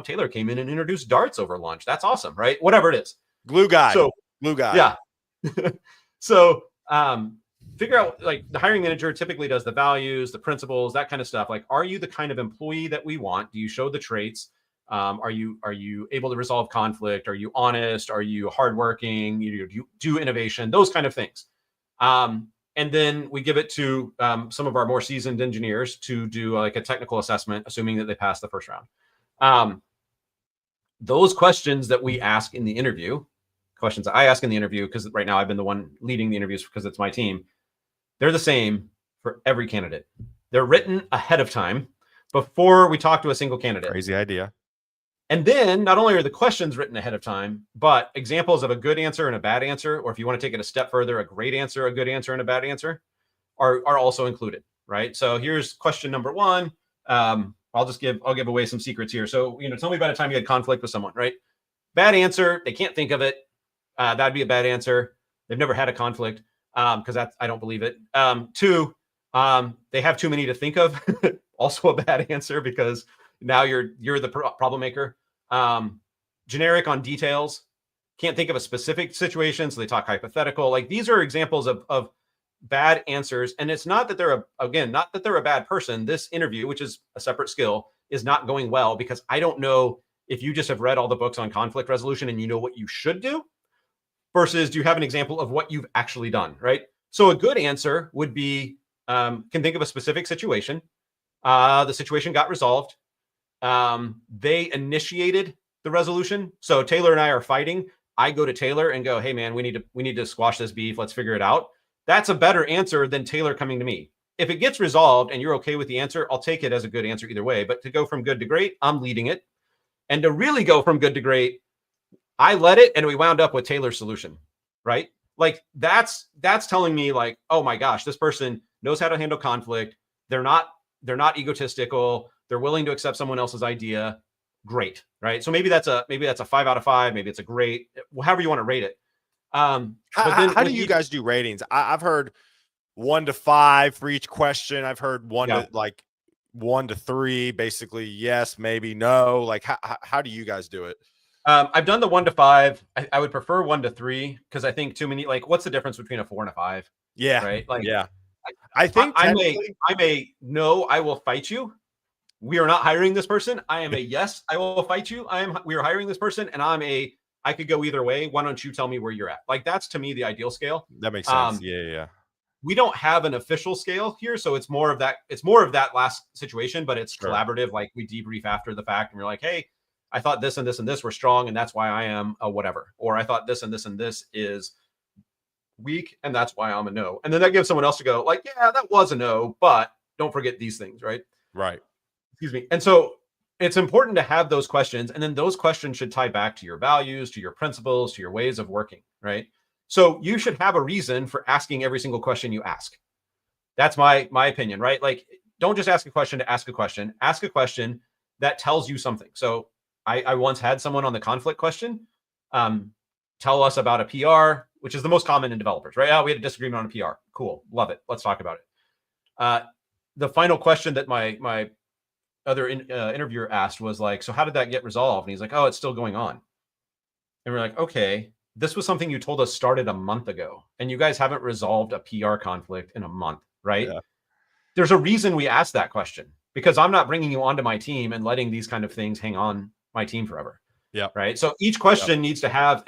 Taylor came in and introduced darts over lunch. That's awesome, right? Whatever it is. Glue guy. Yeah. So figure out, like, the hiring manager typically does the values, the principles, that kind of stuff. Like, are you the kind of employee that we want? Do you show the traits? Are you able to resolve conflict? Are you honest? Are you hardworking? You do innovation, those kind of things. And then we give it to some of our more seasoned engineers to do like a technical assessment, assuming that they pass the first round. Those questions that we ask in the interview, questions that I ask in the interview, because right now I've been the one leading the interviews because it's my team, they're the same for every candidate. They're written ahead of time before we talk to a single candidate. Crazy idea. And then not only are the questions written ahead of time, but examples of a good answer and a bad answer, or if you want to take it a step further, a great answer, a good answer, and a bad answer are also included, right? So here's question number one. I'll give away some secrets here. So, tell me about a time you had conflict with someone, right? Bad answer. They can't think of it. That'd be a bad answer. They've never had a conflict because I don't believe it. Two, they have too many to think of. Also a bad answer because now you're the problem maker. Generic on details. Can't think of a specific situation, so they talk hypothetical. Like these are examples of bad answers, and it's not that they're not that they're a bad person. This interview, which is a separate skill, is not going well because I don't know if you just have read all the books on conflict resolution and you know what you should do versus do you have an example of what you've actually done, right? So a good answer would be can think of a specific situation. The situation got resolved. They initiated the resolution. So Taylor and I are fighting. I go to Taylor and go, "Hey man, we need to squash this beef. Let's figure it out." That's a better answer than Taylor coming to me. If it gets resolved and you're okay with the answer, I'll take it as a good answer either way. But to go from good to great, I'm leading it. And to really go from good to great, I led it and we wound up with Taylor's solution, right? Like that's telling me like, oh my gosh, this person knows how to handle conflict. They're not egotistical. They're willing to accept someone else's idea. Great, right? So maybe that's a 5 out of 5. Maybe it's a great, however you want to rate it. How do you guys do ratings? I've heard 1 to 5 for each question. I've heard 1 to 3, basically yes, maybe no. Like how do you guys do it? I've done the 1 to 5. I would prefer 1 to 3 because I think too many. Like, what's the difference between a 4 and a 5? Yeah, right. Like, yeah. I think I may no, I will fight you. We are not hiring this person. I am a yes, I will fight you. We are hiring this person, and I could go either way. Why don't you tell me where you're at? Like that's to me the ideal scale. That makes sense. Yeah. We don't have an official scale here, so it's more of that. It's more of that last situation, but it's collaborative. Like we debrief after the fact, and we're like, hey, I thought this and this and this were strong, and that's why I am a whatever. Or I thought this and this and this is weak, and that's why I'm a no. And then that gives someone else to go, like, yeah, that was a no, but don't forget these things, right? Right. Excuse me. And so it's important to have those questions, and then those questions should tie back to your values, to your principles, to your ways of working, right? So you should have a reason for asking every single question you ask. That's my opinion, right? Like, don't just ask a question to ask a question. Ask a question that tells you something. So I once had someone on the conflict question tell us about a PR, which is the most common in developers, right? Oh, we had a disagreement on a PR. Cool. Love it. Let's talk about it. The final question that my other interviewer asked was like, so how did that get resolved? And he's like, oh, it's still going on. And we're like, okay, this was something you told us started a month ago, and you guys haven't resolved a PR conflict in a month, right? Yeah. There's a reason we asked that question, because I'm not bringing you onto my team and letting these kind of things hang on my team forever. Yeah. Right. So each question needs to have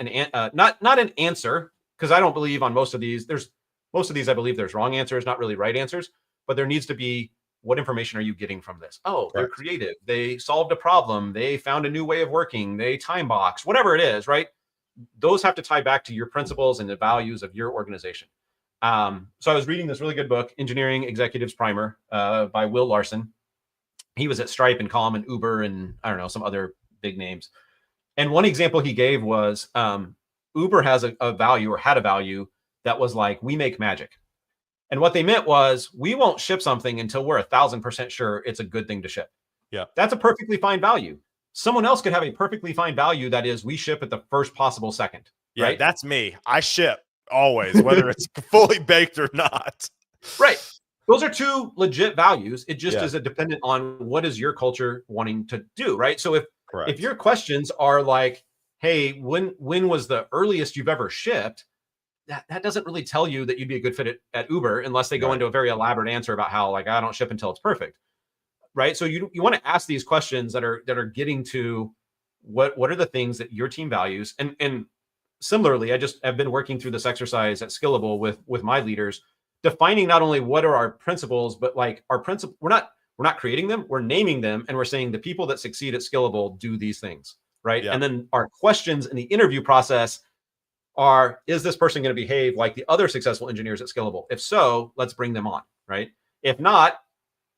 not an answer, because I don't believe on most of these. I believe there's wrong answers, not really right answers, but there needs to be, what information are you getting from this? Oh, they're creative. They solved a problem. They found a new way of working. They time box, whatever it is, right? Those have to tie back to your principles and the values of your organization. So I was reading this really good book, Engineering Executives Primer, by Will Larson. He was at Stripe and Calm and Uber and I don't know, some other big names. And one example he gave was Uber has a value, or had a value, that was like, we make magic. And what they meant was, we won't ship something until we're 1,000% sure it's a good thing to ship. Yeah. That's a perfectly fine value. Someone else could have a perfectly fine value that is, we ship at the first possible second. Yeah, right? That's me. I ship always, whether it's fully baked or not. Right. Those are two legit values. It just is a dependent on what is your culture wanting to do, right? So if your questions are like, hey, when was the earliest you've ever shipped? That doesn't really tell you that you'd be a good fit at Uber, unless they go into a very elaborate answer about how, like, I don't ship until it's perfect, right? So you want to ask these questions that are getting to what are the things that your team values. And similarly, I've been working through this exercise at Skillable with my leaders, defining not only what are our principles, but like our principle. We're not creating them, we're naming them, and we're saying the people that succeed at Skillable do these things, right? Yeah. And then our questions in the interview process are, is this person going to behave like the other successful engineers at Skillable? If so, let's bring them on, right? If not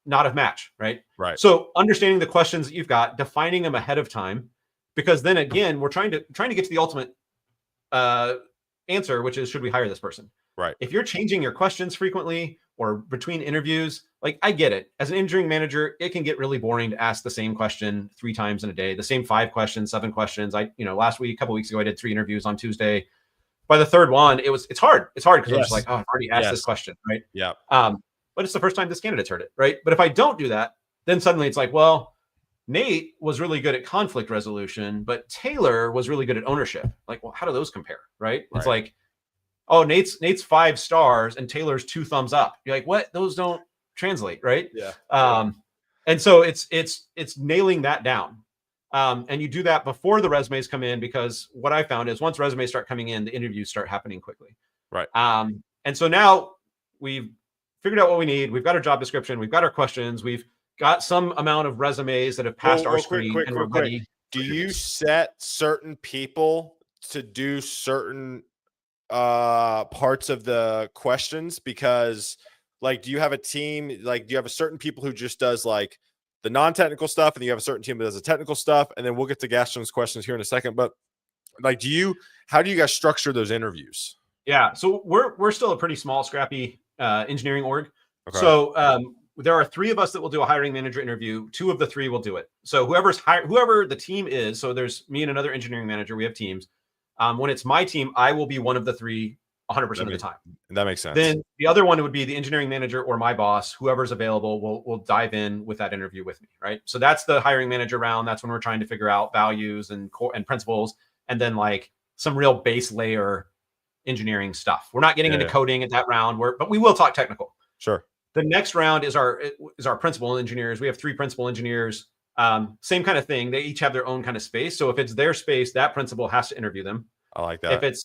a match, right? Right. So understanding the questions that you've got, defining them ahead of time, because then again, we're trying to get to the ultimate answer, which is, should we hire this person? Right. If you're changing your questions frequently or between interviews, like, I get it. As an engineering manager, it can get really boring to ask the same question 3 times in a day, the same 5 questions, 7 questions. Last week, a couple weeks ago, I did 3 interviews on Tuesday. By the third one, it's hard. It's hard because I'm just like, oh, I've already asked this question, right? Yeah. But it's the first time this candidate's heard it, right? But if I don't do that, then suddenly it's like, well, Nate was really good at conflict resolution, but Taylor was really good at ownership. Like, well, how do those compare, right? It's like, oh, Nate's 5 stars and Taylor's 2 thumbs up. You're like, what? Those don't translate, right? Yeah. And so it's nailing that down. And you do that before the resumes come in, because what I found is once resumes start coming in, the interviews start happening quickly. Right. And so now we've figured out what we need. We've got our job description. We've got our questions. We've got some amount of resumes that have passed our screen. Quick. Do you set certain people to do certain parts of the questions? Because, like, do you have a team, like, do you have a certain people who just does like the non-technical stuff, and you have a certain team that does the technical stuff? And then we'll get to Gaston's questions here in a second. But like, how do you guys structure those interviews? Yeah, so we're still a pretty small, scrappy engineering org. Okay. So there are 3 of us that will do a hiring manager interview. 2 of the 3 will do it. So whoever the team is, so there's me and another engineering manager. We have teams. When it's my team, I will be one of the 3 100% of the time. That makes sense. Then the other one would be the engineering manager or my boss. Whoever's available will dive in with that interview with me, right? So that's the hiring manager round. That's when we're trying to figure out values and core and principles, and then like some real base layer engineering stuff. We're not getting into coding at that round, but we will talk technical. Sure. The next round is our principal engineers. We have 3 principal engineers. Same kind of thing. They each have their own kind of space. So if it's their space, that principal has to interview them. I like that.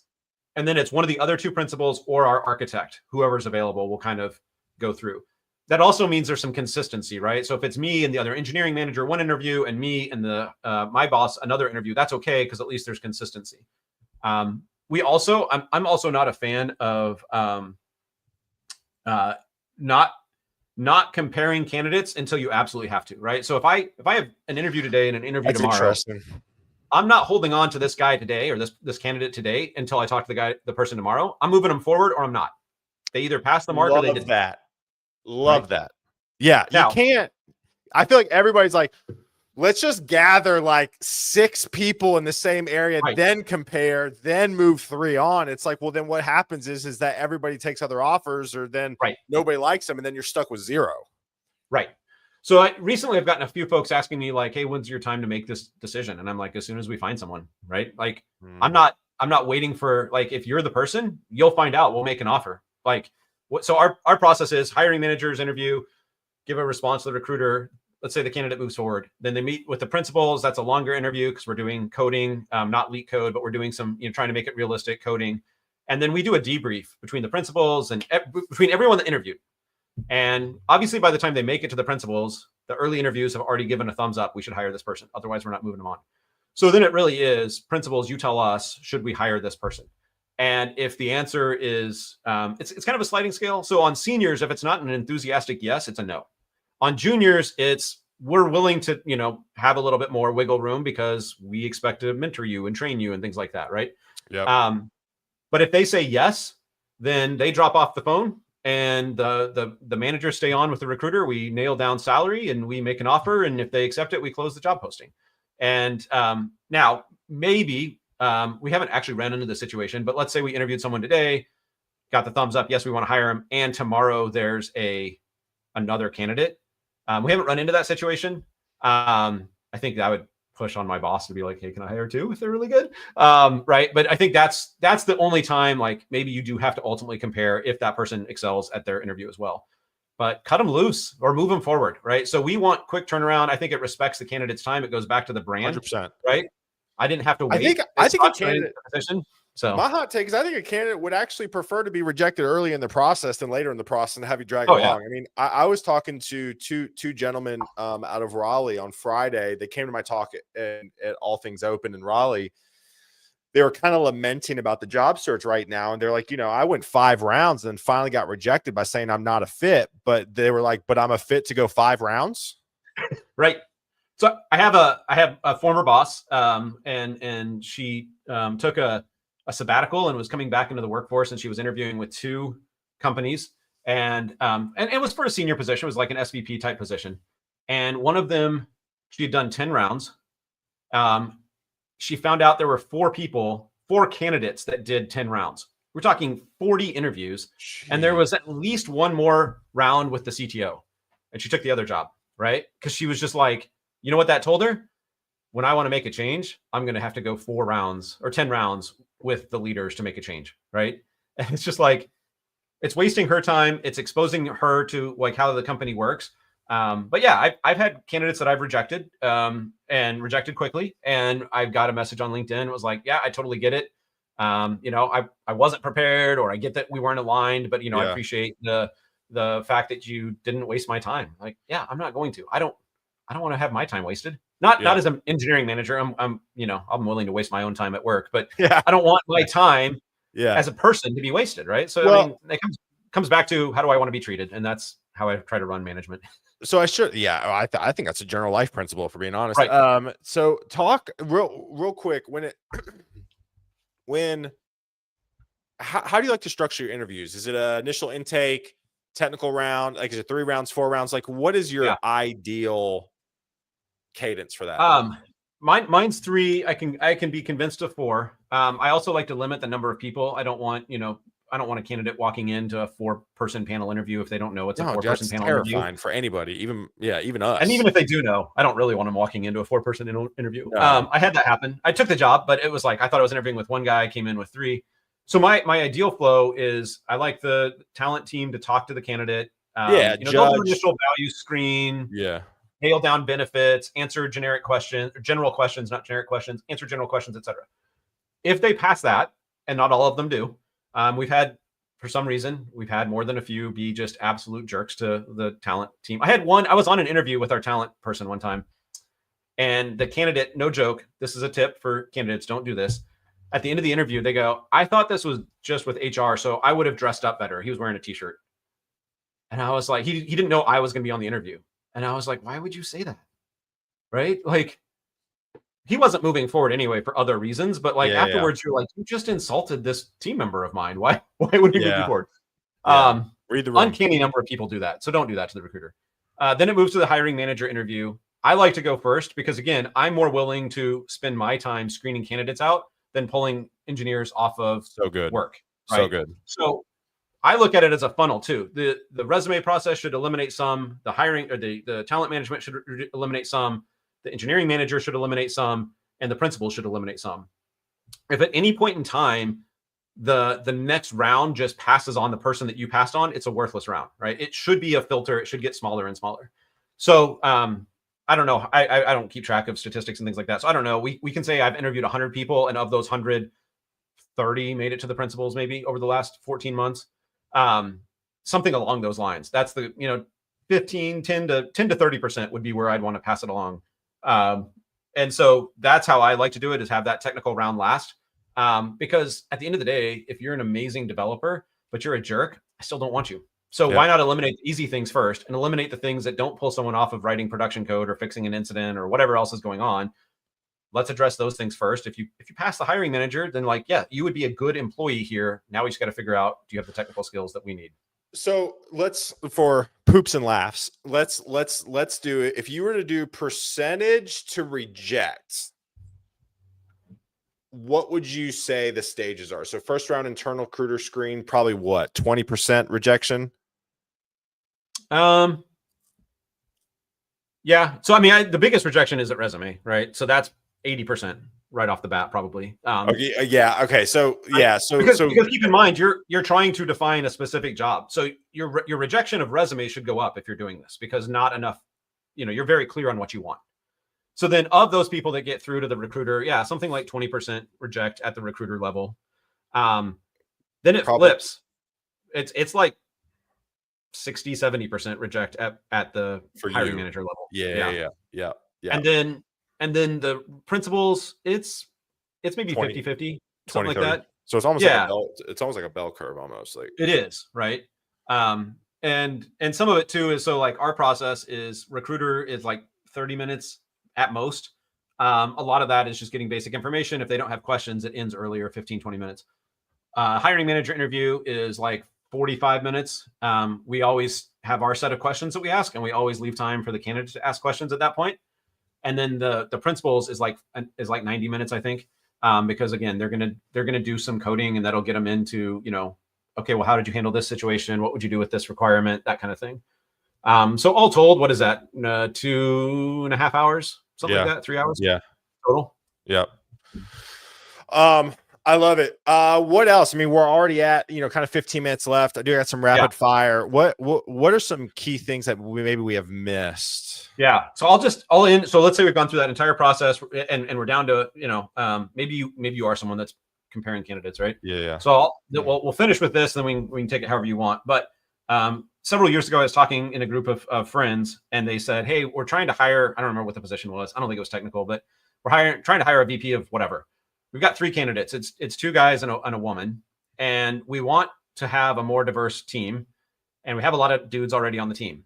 And then it's one of the other 2 principals or our architect, whoever's available, will kind of go through. That also means there's some consistency, right? So if it's me and the other engineering manager, one interview, and me and my boss, another interview, that's okay, because at least there's consistency. I'm also not a fan of not comparing candidates until you absolutely have to, right? So if I have an interview today and an interview tomorrow, I'm not holding on to this guy today or this candidate today until I talk to the person tomorrow. I'm moving them forward or I'm not. They either pass the mark or they didn't. Love that. Yeah, now, you can't. I feel like everybody's like, let's just gather like 6 people in the same area, then compare, then move 3 on. It's like, well, then what happens is that everybody takes other offers, or then nobody likes them, and then you're stuck with 0. Right. So recently I've gotten a few folks asking me like, hey, when's your time to make this decision? And I'm like, as soon as we find someone, right? Like, I'm not waiting for, like, if you're the person, you'll find out, we'll make an offer. Like, so our process is hiring managers interview, give a response to the recruiter. Let's say the candidate moves forward. Then they meet with the principals. That's a longer interview because we're doing coding, not leak code, but we're doing some, trying to make it realistic coding. And then we do a debrief between the principals and between everyone that interviewed. And obviously by the time they make it to the principals, the early interviews have already given a thumbs up. We should hire this person. Otherwise we're not moving them on. So then it really is, principals, you tell us, should we hire this person? And if the answer is, it's kind of a sliding scale. So on seniors, if it's not an enthusiastic yes, it's a no. On juniors, it's, we're willing to, have a little bit more wiggle room because we expect to mentor you and train you and things like that, right? Yeah. But if they say yes, then they drop off the phone and the managers stay on with the recruiter. We nail down salary and we make an offer. And if they accept it, we close the job posting. And now maybe we haven't actually ran into this situation, but let's say we interviewed someone today, got the thumbs up. Yes, we want to hire him. And tomorrow there's another candidate. We haven't run into that situation. I think that would push on my boss to be like, hey, can I hire 2 if they're really good? Right. But I think that's the only time, like, maybe you do have to ultimately compare if that person excels at their interview as well. But cut them loose or move them forward. Right. So we want quick turnaround. I think it respects the candidate's time. It goes back to the brand. 100%. Right. I didn't have to wait. I think a candidate, so my hot take is I think a candidate would actually prefer to be rejected early in the process than later in the process and have you drag along. Yeah. I mean, I was talking to two gentlemen out of Raleigh on Friday. They came to my talk at All Things Open in Raleigh. They were kind of lamenting about the job search right now. And they're like, I went 5 rounds and finally got rejected by saying I'm not a fit. But they were like, but I'm a fit to go 5 rounds. Right. So I have a former boss, and she took a sabbatical and was coming back into the workforce, and she was interviewing with two companies, and it was for a senior position. It was like an SVP type position, and one of them she had done 10 rounds. Um, she found out there were four candidates that did 10 rounds. We're talking 40 interviews, and there was at least one more round with the CTO, and she took the other job, right? Because she was just like, you know what that told her? When I want to make a change, I'm going to have to go 4 rounds or 10 rounds with the leaders to make a change, right? And it's just like, it's wasting her time. It's exposing her to like how the company works. But yeah, I've had candidates that I've rejected, and rejected quickly. And I've got a message on LinkedIn. It was like, yeah, I totally get it. I wasn't prepared, or I get that we weren't aligned, but I appreciate the fact that you didn't waste my time. Like, yeah, I'm not going to. I don't want to have my time wasted. Not as an engineering manager. I'm willing to waste my own time at work, but I don't want my time as a person to be wasted, right? So I mean, it comes back to, how do I want to be treated, and that's how I try to run management. So I think that's a general life principle, for being honest. Right. So talk real quick how do you like to structure your interviews? Is it an initial intake, technical round? Like, is it 3 rounds, 4 rounds? Like, what is your ideal cadence for that? Mine's 3. I can be convinced of 4. I also like to limit the number of people. I don't want a candidate walking into a 4-person panel interview if they don't know it's a 4-person panel interview. Terrifying for anybody, even us. And even if they do know, I don't really want them walking into a 4-person interview. I had that happen. I took the job, but it was like, I thought I was interviewing with one guy. I came in with 3. So my ideal flow is, I like the talent team to talk to the candidate. Go through initial value screen. Nail down benefits, answer general questions, not generic questions, answer general questions, etc. If they pass that, and not all of them do, for some reason, we've had more than a few be just absolute jerks to the talent team. I was on an interview with our talent person one time, and the candidate, no joke, this is a tip for candidates, don't do this. At the end of the interview, they go, I thought this was just with HR, so I would have dressed up better. He was wearing a t-shirt. And I was like, he didn't know I was going to be on the interview. And I was like, why would you say that? Right? Like, he wasn't moving forward anyway for other reasons, but like afterwards, you're like, you just insulted this team member of mine. Why would he move you forward? Read the room. Uncanny number of people do that. So don't do that to the recruiter. Then it moves to the hiring manager interview. I like to go first because, again, I'm more willing to spend my time screening candidates out than pulling engineers off of work. Right? So good. So I look at it as a funnel too. The resume process should eliminate some. The hiring or the talent management should eliminate some. The engineering manager should eliminate some, and the principal should eliminate some. If at any point in time the next round just passes on the person that you passed on, it's a worthless round, right? It should be a filter. It should get smaller and smaller. So I don't know. I don't keep track of statistics and things like that. So I don't know. We can say I've interviewed 100 people, and of those 100, 30 made it to the principals maybe over the last 14 months. Something along those lines. That's the 10 to 30% would be where I'd want to pass it along. And so that's how I like to do it, is have that technical round last. Because at the end of the day, if you're an amazing developer, but you're a jerk, I still don't want you. So why not eliminate the easy things first and eliminate the things that don't pull someone off of writing production code or fixing an incident or whatever else is going on? Let's address those things first. If you pass the hiring manager, then you would be a good employee here. Now we just got to figure out, do you have the technical skills that we need? So for poops and laughs, let's do it. If you were to do percentage to reject, what would you say the stages are? So first round internal recruiter screen, probably what, 20% rejection? Yeah. So I mean, the biggest rejection is at resume, right? So that's 80% right off the bat, probably. Okay. So because keep in mind, you're trying to define a specific job. So your rejection of resume should go up if you're doing this, because not enough, you're very clear on what you want. So then of those people that get through to the recruiter, something like 20% reject at the recruiter level. Then it flips. It's like 60-70% reject at the hiring manager level. Yeah. And then the principals, it's maybe 50-50, something like that. So it's almost like a bell curve almost. Like it is, right? And some of it too is, so like our process is, recruiter is like 30 minutes at most. A lot of that is just getting basic information. If they don't have questions, it ends earlier, 15, 20 minutes. Hiring manager interview is like 45 minutes. We always have our set of questions that we ask, and we always leave time for the candidate to ask questions at that point. And then the principals is like 90 minutes, I think, because again, they're gonna do some coding, and that'll get them into, okay, well, how did you handle this situation? What would you do with this requirement? That kind of thing. So all told, what is that? 2.5 hours, something like that, 3 hours total. Yep. I love it. What else? I mean, we're already at, kind of 15 minutes left. I do got some rapid fire. What are some key things that we have missed? Yeah. So I'll end. So let's say we've gone through that entire process, and we're down to, maybe you are someone that's comparing candidates, right? Yeah. So we'll finish with this, and then we can take it however you want. But several years ago, I was talking in a group of friends, and they said, "Hey, we're trying to hire." I don't remember what the position was. I don't think it was technical, but we're trying to hire a VP of whatever. We've got 3 candidates. It's 2 guys and a woman, and we want to have a more diverse team, and we have a lot of dudes already on the team.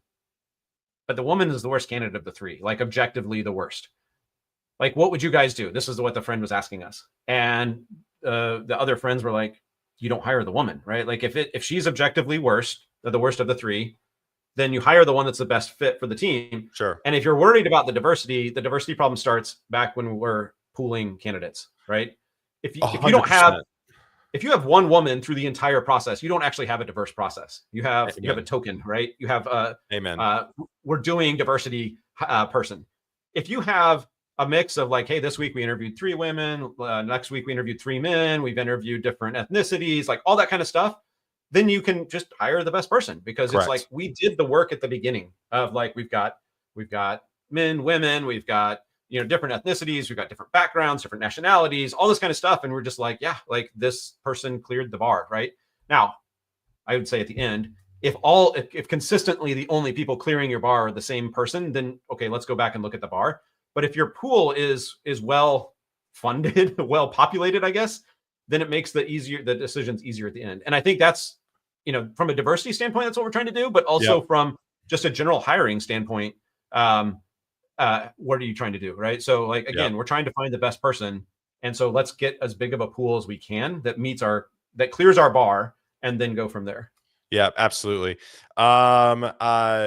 But the woman is the worst candidate of the 3, like objectively the worst. Like, what would you guys do? This is what the friend was asking us, and the other friends were like, "You don't hire the woman, right? Like, if she's objectively worst, the worst of the 3, then you hire the one that's the best fit for the team." Sure. And if you're worried about the diversity problem starts back when we're pooling candidates, right? If you don't have, if you have one woman through the entire process, you don't actually have a diverse process. You have a token, right? You have we're doing diversity person. If you have a mix of like, hey, this week we interviewed 3 women, next week we interviewed 3 men, we've interviewed different ethnicities, like all that kind of stuff, then you can just hire the best person, because it's like we did the work at the beginning of like we've got men, women, we've got different ethnicities, we've got different backgrounds, different nationalities, all this kind of stuff, and we're just like, yeah, like this person cleared the bar. Right now, I would say at the end, if consistently the only people clearing your bar are the same person, then okay, let's go back and look at the bar. But if your pool is well funded, well populated, I guess, then it makes the decisions easier at the end. And I think that's, from a diversity standpoint, that's what we're trying to do, but also from just a general hiring standpoint, what are you trying to do, right? So like, again, we're trying to find the best person. And so let's get as big of a pool as we can that clears our bar, and then go from there. Yeah, absolutely. Emre,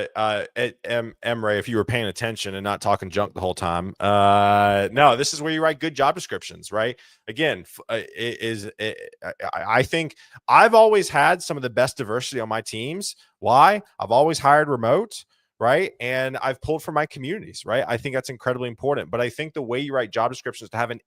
if you were paying attention and not talking junk the whole time, no, this is where you write good job descriptions, right? Again, I think I've always had some of the best diversity on my teams. Why? I've always hired remote, right? And I've pulled from my communities, right? I think that's incredibly important. But I think the way you write job descriptions to have an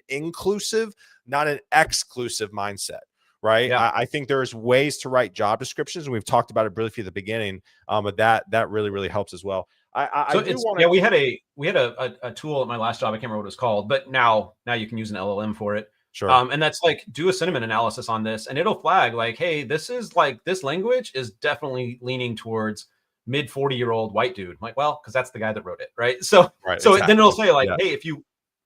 inclusive, not an exclusive mindset. Right. Yeah. I think there's ways to write job descriptions, and we've talked about it briefly at the beginning. But that really, really helps as well. We had a tool at my last job. I can't remember what it was called, but now you can use an LLM for it. Sure. And that's like, do a sentiment analysis on this, and it'll flag like, hey, this language is definitely leaning towards mid 40-year-old white dude. I'm like, well, because that's the guy that wrote it, right? So exactly. Then it'll say like, hey,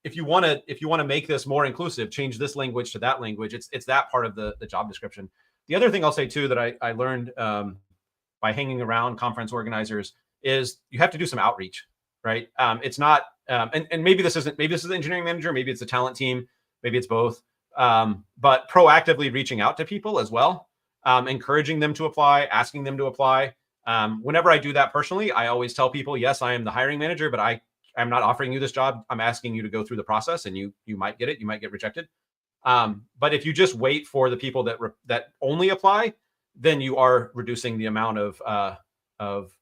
if you want to make this more inclusive, change this language to that language. It's that part of the job description. The other thing I'll say too that I learned by hanging around conference organizers is you have to do some outreach, right? It's not, and maybe this is the engineering manager, maybe it's the talent team, maybe it's both. But proactively reaching out to people as well, encouraging them to apply, asking them to apply. Whenever I do that personally, I always tell people, yes, I am the hiring manager, but I'm not offering you this job. I'm asking you to go through the process, and you might get it. You might get rejected. But if you just wait for the people that only apply, then you are reducing the amount of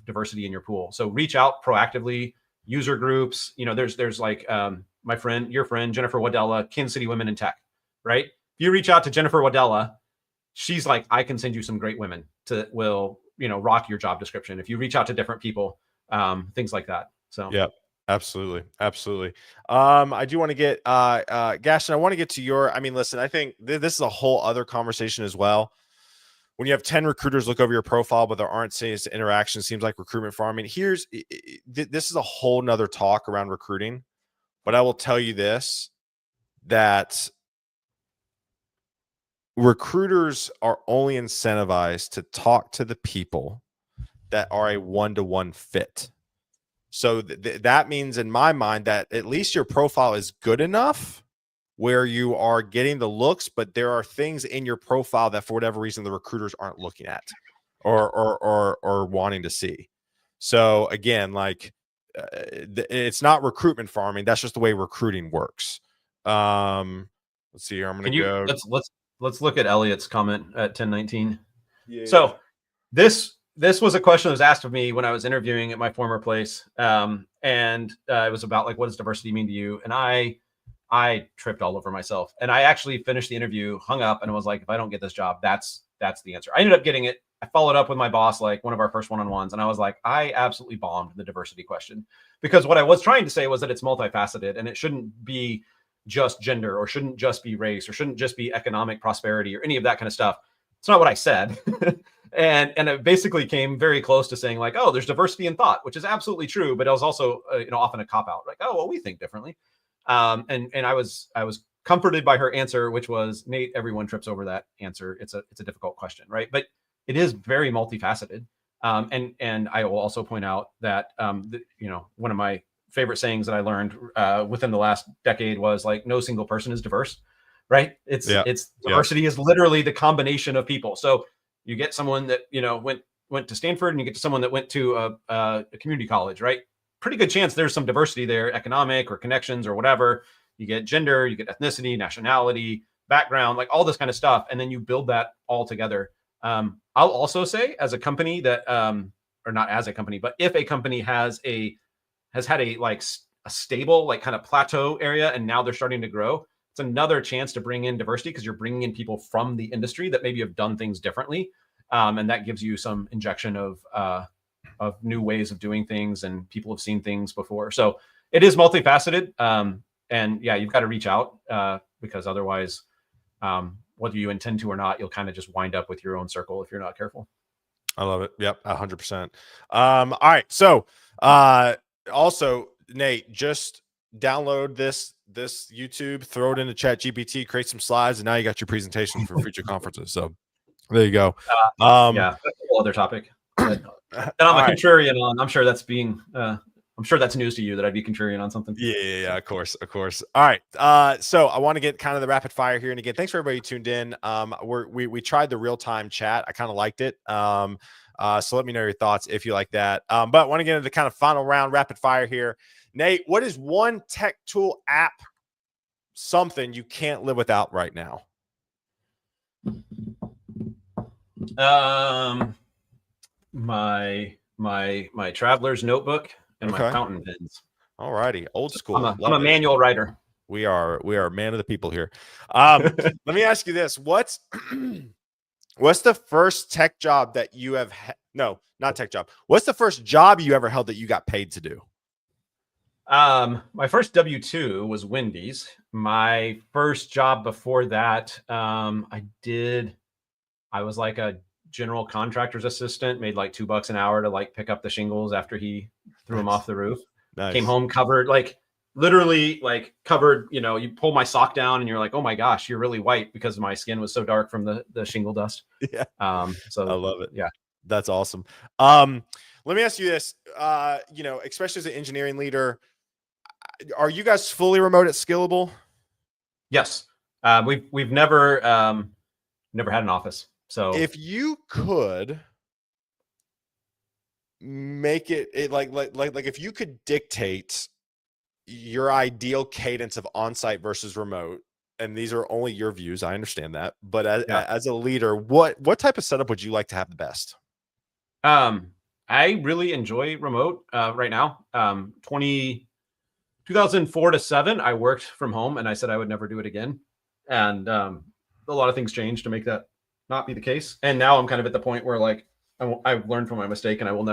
diversity in your pool. So reach out proactively, user groups. There's like your friend, Jennifer Wadella, Kansas City Women in Tech, right? If you reach out to Jennifer Wadella, she's like, I can send you some great women will rock your job description. If you reach out to different people, things like that. So yeah, absolutely. I do want to get Gaston, I want to get to listen, I think this is a whole other conversation as well. When you have 10 recruiters look over your profile, but there aren't serious interactions, seems like recruitment farming. This is a whole nother talk around recruiting, but I will tell you this, that recruiters are only incentivized to talk to the people that are a one-to-one fit. So that means in my mind that at least your profile is good enough where you are getting the looks, but there are things in your profile that for whatever reason the recruiters aren't looking at or wanting to see. So again, like it's not recruitment farming. That's just the way recruiting works. Let's see here. I'm going to go. Let's look at Elliot's comment at 1019. Yeah. So this was a question that was asked of me when I was interviewing at my former place. And it was about like, what does diversity mean to you? And I tripped all over myself. And I actually finished the interview, hung up, and was like, if I don't get this job, that's the answer. I ended up getting it. I followed up with my boss, like one of our first one-on-ones. And I was like, I absolutely bombed the diversity question, because what I was trying to say was that it's multifaceted and it shouldn't be just gender, or shouldn't just be race, or shouldn't just be economic prosperity, or any of that kind of stuff. It's not what I said. and it basically came very close to saying like, oh, there's diversity in thought, which is absolutely true, but it was also often a cop out, like, oh, well, we think differently. And I was comforted by her answer, which was, Nate, everyone trips over that answer. It's a difficult question, right? But it is very multifaceted. And I will also point out that one of my favorite sayings that I learned within the last decade was like, no single person is diverse, right? It's diversity is literally the combination of people. So you get someone that went to Stanford, and you get to someone that went to a community college, right? Pretty good chance there's some diversity there, economic or connections or whatever. You get gender, you get ethnicity, nationality, background, like all this kind of stuff, and then you build that all together. I'll also say, as a company that, or not as a company, but if a company has had a stable, like kind of plateau area, and now they're starting to grow, it's another chance to bring in diversity, because you're bringing in people from the industry that maybe have done things differently, and that gives you some injection of new ways of doing things, and people have seen things before. So it is multifaceted, and yeah, you've got to reach out, because otherwise, whether you intend to or not, you'll kind of just wind up with your own circle if you're not careful. I love it. Yep, 100%. All right, so also, Nate, just download this YouTube, throw it into ChatGPT, create some slides, and now you got your presentation for future conferences. So there you go. Yeah, that's a whole other topic. And I'm a contrarian on. I'm sure that's news to you, that I'd be contrarian on something. Yeah, of course. All right. So I want to get kind of the rapid fire here. And again, thanks for everybody who tuned in. We tried the real-time chat. I kind of liked it. So let me know your thoughts if you like that. But I want to get into the kind of final round rapid fire here. Nate, what is one tech tool, app, something you can't live without right now? My traveler's notebook and my fountain pens. All righty, old school. I'm a manual writer. We are man of the people here. Let me ask you this: what's the first tech job that you have? No, not tech job. What's the first job you ever held that you got paid to do? My first W-2 was Wendy's. My first job before that, I was like a general contractor's assistant, made like $2 an hour to like pick up the shingles after he threw them off the roof. Nice. Came home covered, like literally like covered, you pull my sock down and you're like, oh my gosh, you're really white, because my skin was so dark from the shingle dust. Yeah. So I love it. Yeah. That's awesome. Let me ask you this, especially as an engineering leader, are you guys fully remote at Skillable? Yes. We've never had an office. So if you could make it like if you could dictate your ideal cadence of on-site versus remote, and these are only your views, I understand that, but as a leader, what type of setup would you like to have the best? I really enjoy remote right now. 2004 to 7, I worked from home, and I said I would never do it again. And a lot of things changed to make that not be the case. And now I'm kind of at the point where like I've learned from my mistake, and I won't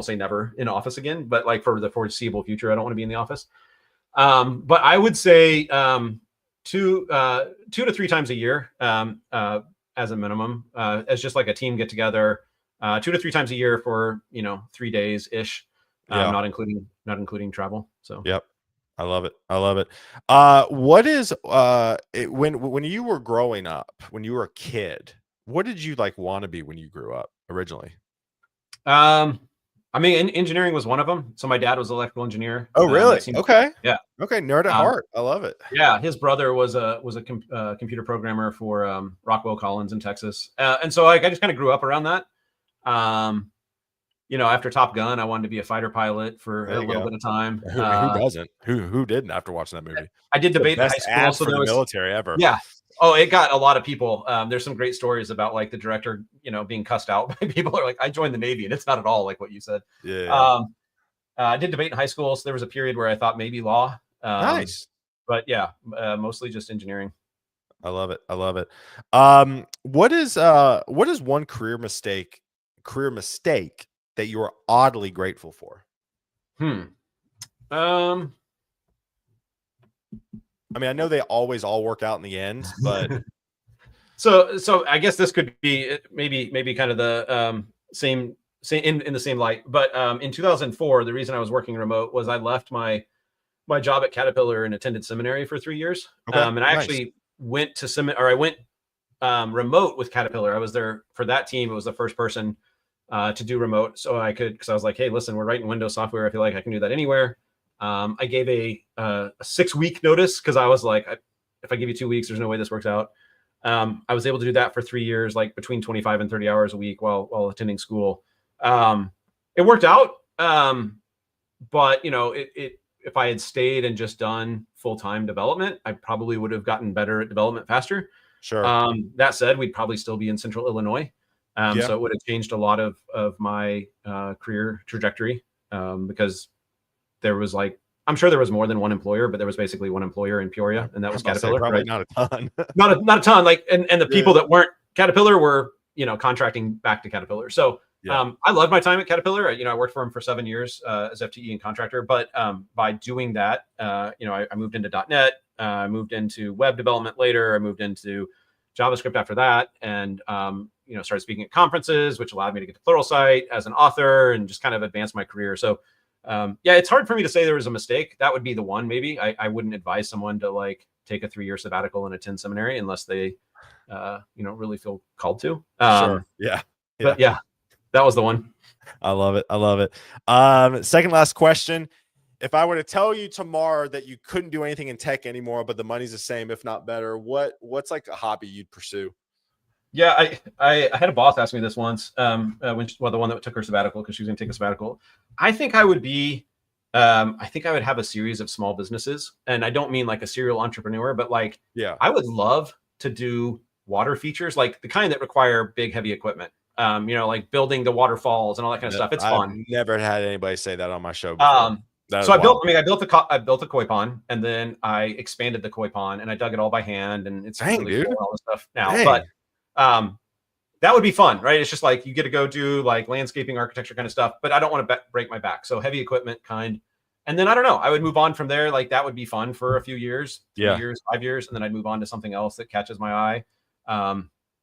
say never in office again, but like for the foreseeable future, I don't want to be in the office. But I would say 2 to 3 times a year as a minimum, as just like a team get together, 2 to 3 times a year for 3 days ish, not including travel. So yep. I love it. What is when you were growing up, when you were a kid, what did you like want to be when you grew up originally? I mean, engineering was one of them. So my dad was an electrical engineer. Oh, really? That seems, Okay. yeah. Okay. Nerd at heart. I love it. Yeah, his brother was a computer programmer for Rockwell Collins in Texas, and so like I just kind of grew up around that. Um, after Top Gun, I wanted to be a fighter pilot for There a you little go. bit of time. Who doesn't? Who didn't after watching that movie? I did The debate in high best school, ad so for there the was military ever. yeah. Oh, it got a lot of people. There's some great stories about like the director, being cussed out by people who are like, I joined the Navy, and it's not at all like what you said. Yeah. I did debate in high school, so there was a period where I thought maybe law. Nice. But yeah, mostly just engineering. I love it. I love it. What is one career mistake that you are oddly grateful for? Um, I mean, I know they always all work out in the end, but so I guess this could be maybe kind of the same in the same light. But in 2004, the reason I was working remote was I left my job at Caterpillar and attended seminary for 3 years. okay, And I nice. actually went to I went remote with Caterpillar. I was there for that team. It was the first person to do remote, so I could, because I was like, hey, listen, we're writing Windows software. I feel like I can do that anywhere. I gave a 6-week notice because I was like, if I give you 2 weeks, there's no way this works out. I was able to do that for 3 years, like between 25 and 30 hours a week while attending school. It worked out, but if I had stayed and just done full-time development, I probably would have gotten better at development faster. Sure. That said, we'd probably still be in Central Illinois. Yeah. So it would have changed a lot of my career trajectory, because there was I'm sure there was more than one employer, but there was basically one employer in Peoria, and that was Caterpillar. Probably right? not a ton. not a ton. And the people that weren't Caterpillar were contracting back to Caterpillar. So I loved my time at Caterpillar. I worked for them for 7 years as FTE and contractor. But by doing that, I moved into .NET. I moved into web development later. I moved into JavaScript after that, and started speaking at conferences, which allowed me to get to Pluralsight as an author and just kind of advance my career. So it's hard for me to say there was a mistake. That would be the one. Maybe I wouldn't advise someone to take a 3-year sabbatical and attend seminary unless they really feel called to. Sure. Yeah. But yeah, that was the one. I love it. I love it. Second last question. If I were to tell you tomorrow that you couldn't do anything in tech anymore, but the money's the same, if not better, what's like a hobby you'd pursue? Yeah, I had a boss ask me this once, the one that took her sabbatical because she was going to take a sabbatical. I think I would have a series of small businesses, and I don't mean like a serial entrepreneur, but I would love to do water features, like the kind that require big, heavy equipment. Like building the waterfalls and all that kind of stuff. It's fun. I've never had anybody say that on my show before. So I built a koi pond, and then I expanded the koi pond, and I dug it all by hand, and it's really cool, all this stuff now. Dang. But that would be fun, right? It's just like you get to go do like landscaping, architecture kind of stuff, but I don't want to break my back. So heavy equipment kind. And then I don't know, I would move on from there. Like that would be fun for a few years, 3 years, 5 years, and then I'd move on to something else that catches my eye.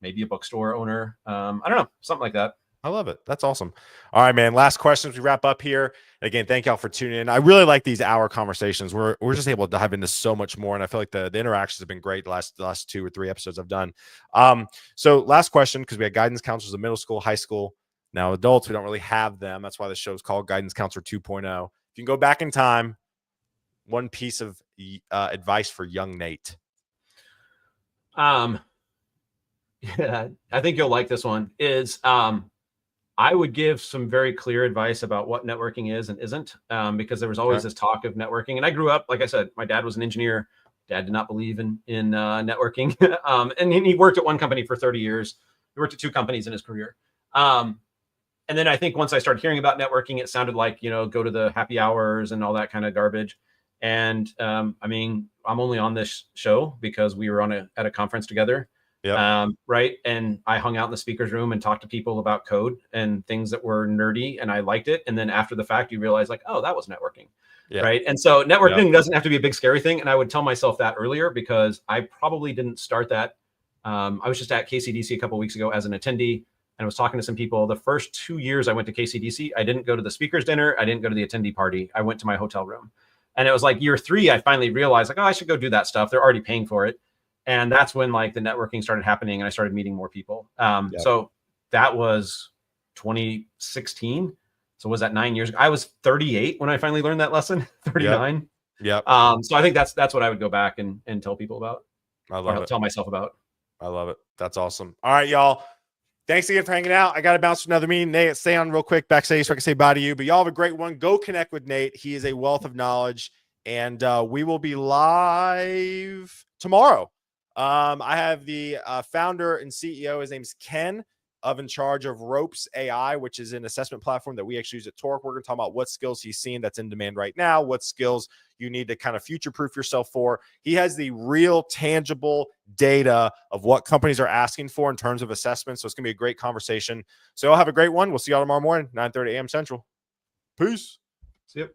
Maybe a bookstore owner. I don't know, something like that. I love it. That's awesome. All right, man. Last questions. We wrap up here. And again, thank y'all for tuning in. I really like these hour conversations. We're just able to dive into so much more, and I feel like the interactions have been great the last 2 or 3 episodes I've done. So last question, because we had guidance counselors in middle school, high school, now adults. We don't really have them. That's why the show is called Guidance Counselor 2.0. If you can go back in time, one piece of advice for young Nate. Yeah, I think you'll like this one. Is I would give some very clear advice about what networking is and isn't, because there was always this talk of networking. And I grew up, like I said, my dad was an engineer. Dad did not believe in networking. And he worked at one company for 30 years. He worked at 2 companies in his career. And then I think once I started hearing about networking, it sounded like, go to the happy hours and all that kind of garbage. And I mean, I'm only on this show because we were at a conference together. Yeah. Right. And I hung out in the speaker's room and talked to people about code and things that were nerdy, and I liked it. And then after the fact, you realize like, oh, that was networking. Yeah. Right. And so networking doesn't have to be a big scary thing. And I would tell myself that earlier, because I probably didn't start that. I was just at KCDC a couple of weeks ago as an attendee, and I was talking to some people. The first 2 years I went to KCDC, I didn't go to the speaker's dinner. I didn't go to the attendee party. I went to my hotel room. And it was like year 3, I finally realized like, oh, I should go do that stuff. They're already paying for it. And that's when like the networking started happening, and I started meeting more people. So that was 2016. So was that 9 years ago? I was 38 when I finally learned that lesson. 39. Yep. So I think that's what I would go back and tell people about. I love it. Tell myself about. I love it. That's awesome. All right, y'all. Thanks again for hanging out. I got to bounce to another meeting. Nate, stay on real quick backstage so I can say bye to you. But y'all have a great one. Go connect with Nate. He is a wealth of knowledge. And we will be live tomorrow. I have the founder and CEO. His name's Ken, of In Charge of Ropes AI, which is an assessment platform that we actually use at Torque. We're going to talk about what skills he's seeing that's in demand right now, what skills you need to kind of future-proof yourself for. He has the real tangible data of what companies are asking for in terms of assessment. So it's going to be a great conversation. So y'all have a great one. We'll see y'all tomorrow morning, 9:30 a.m. Central. Peace. See you.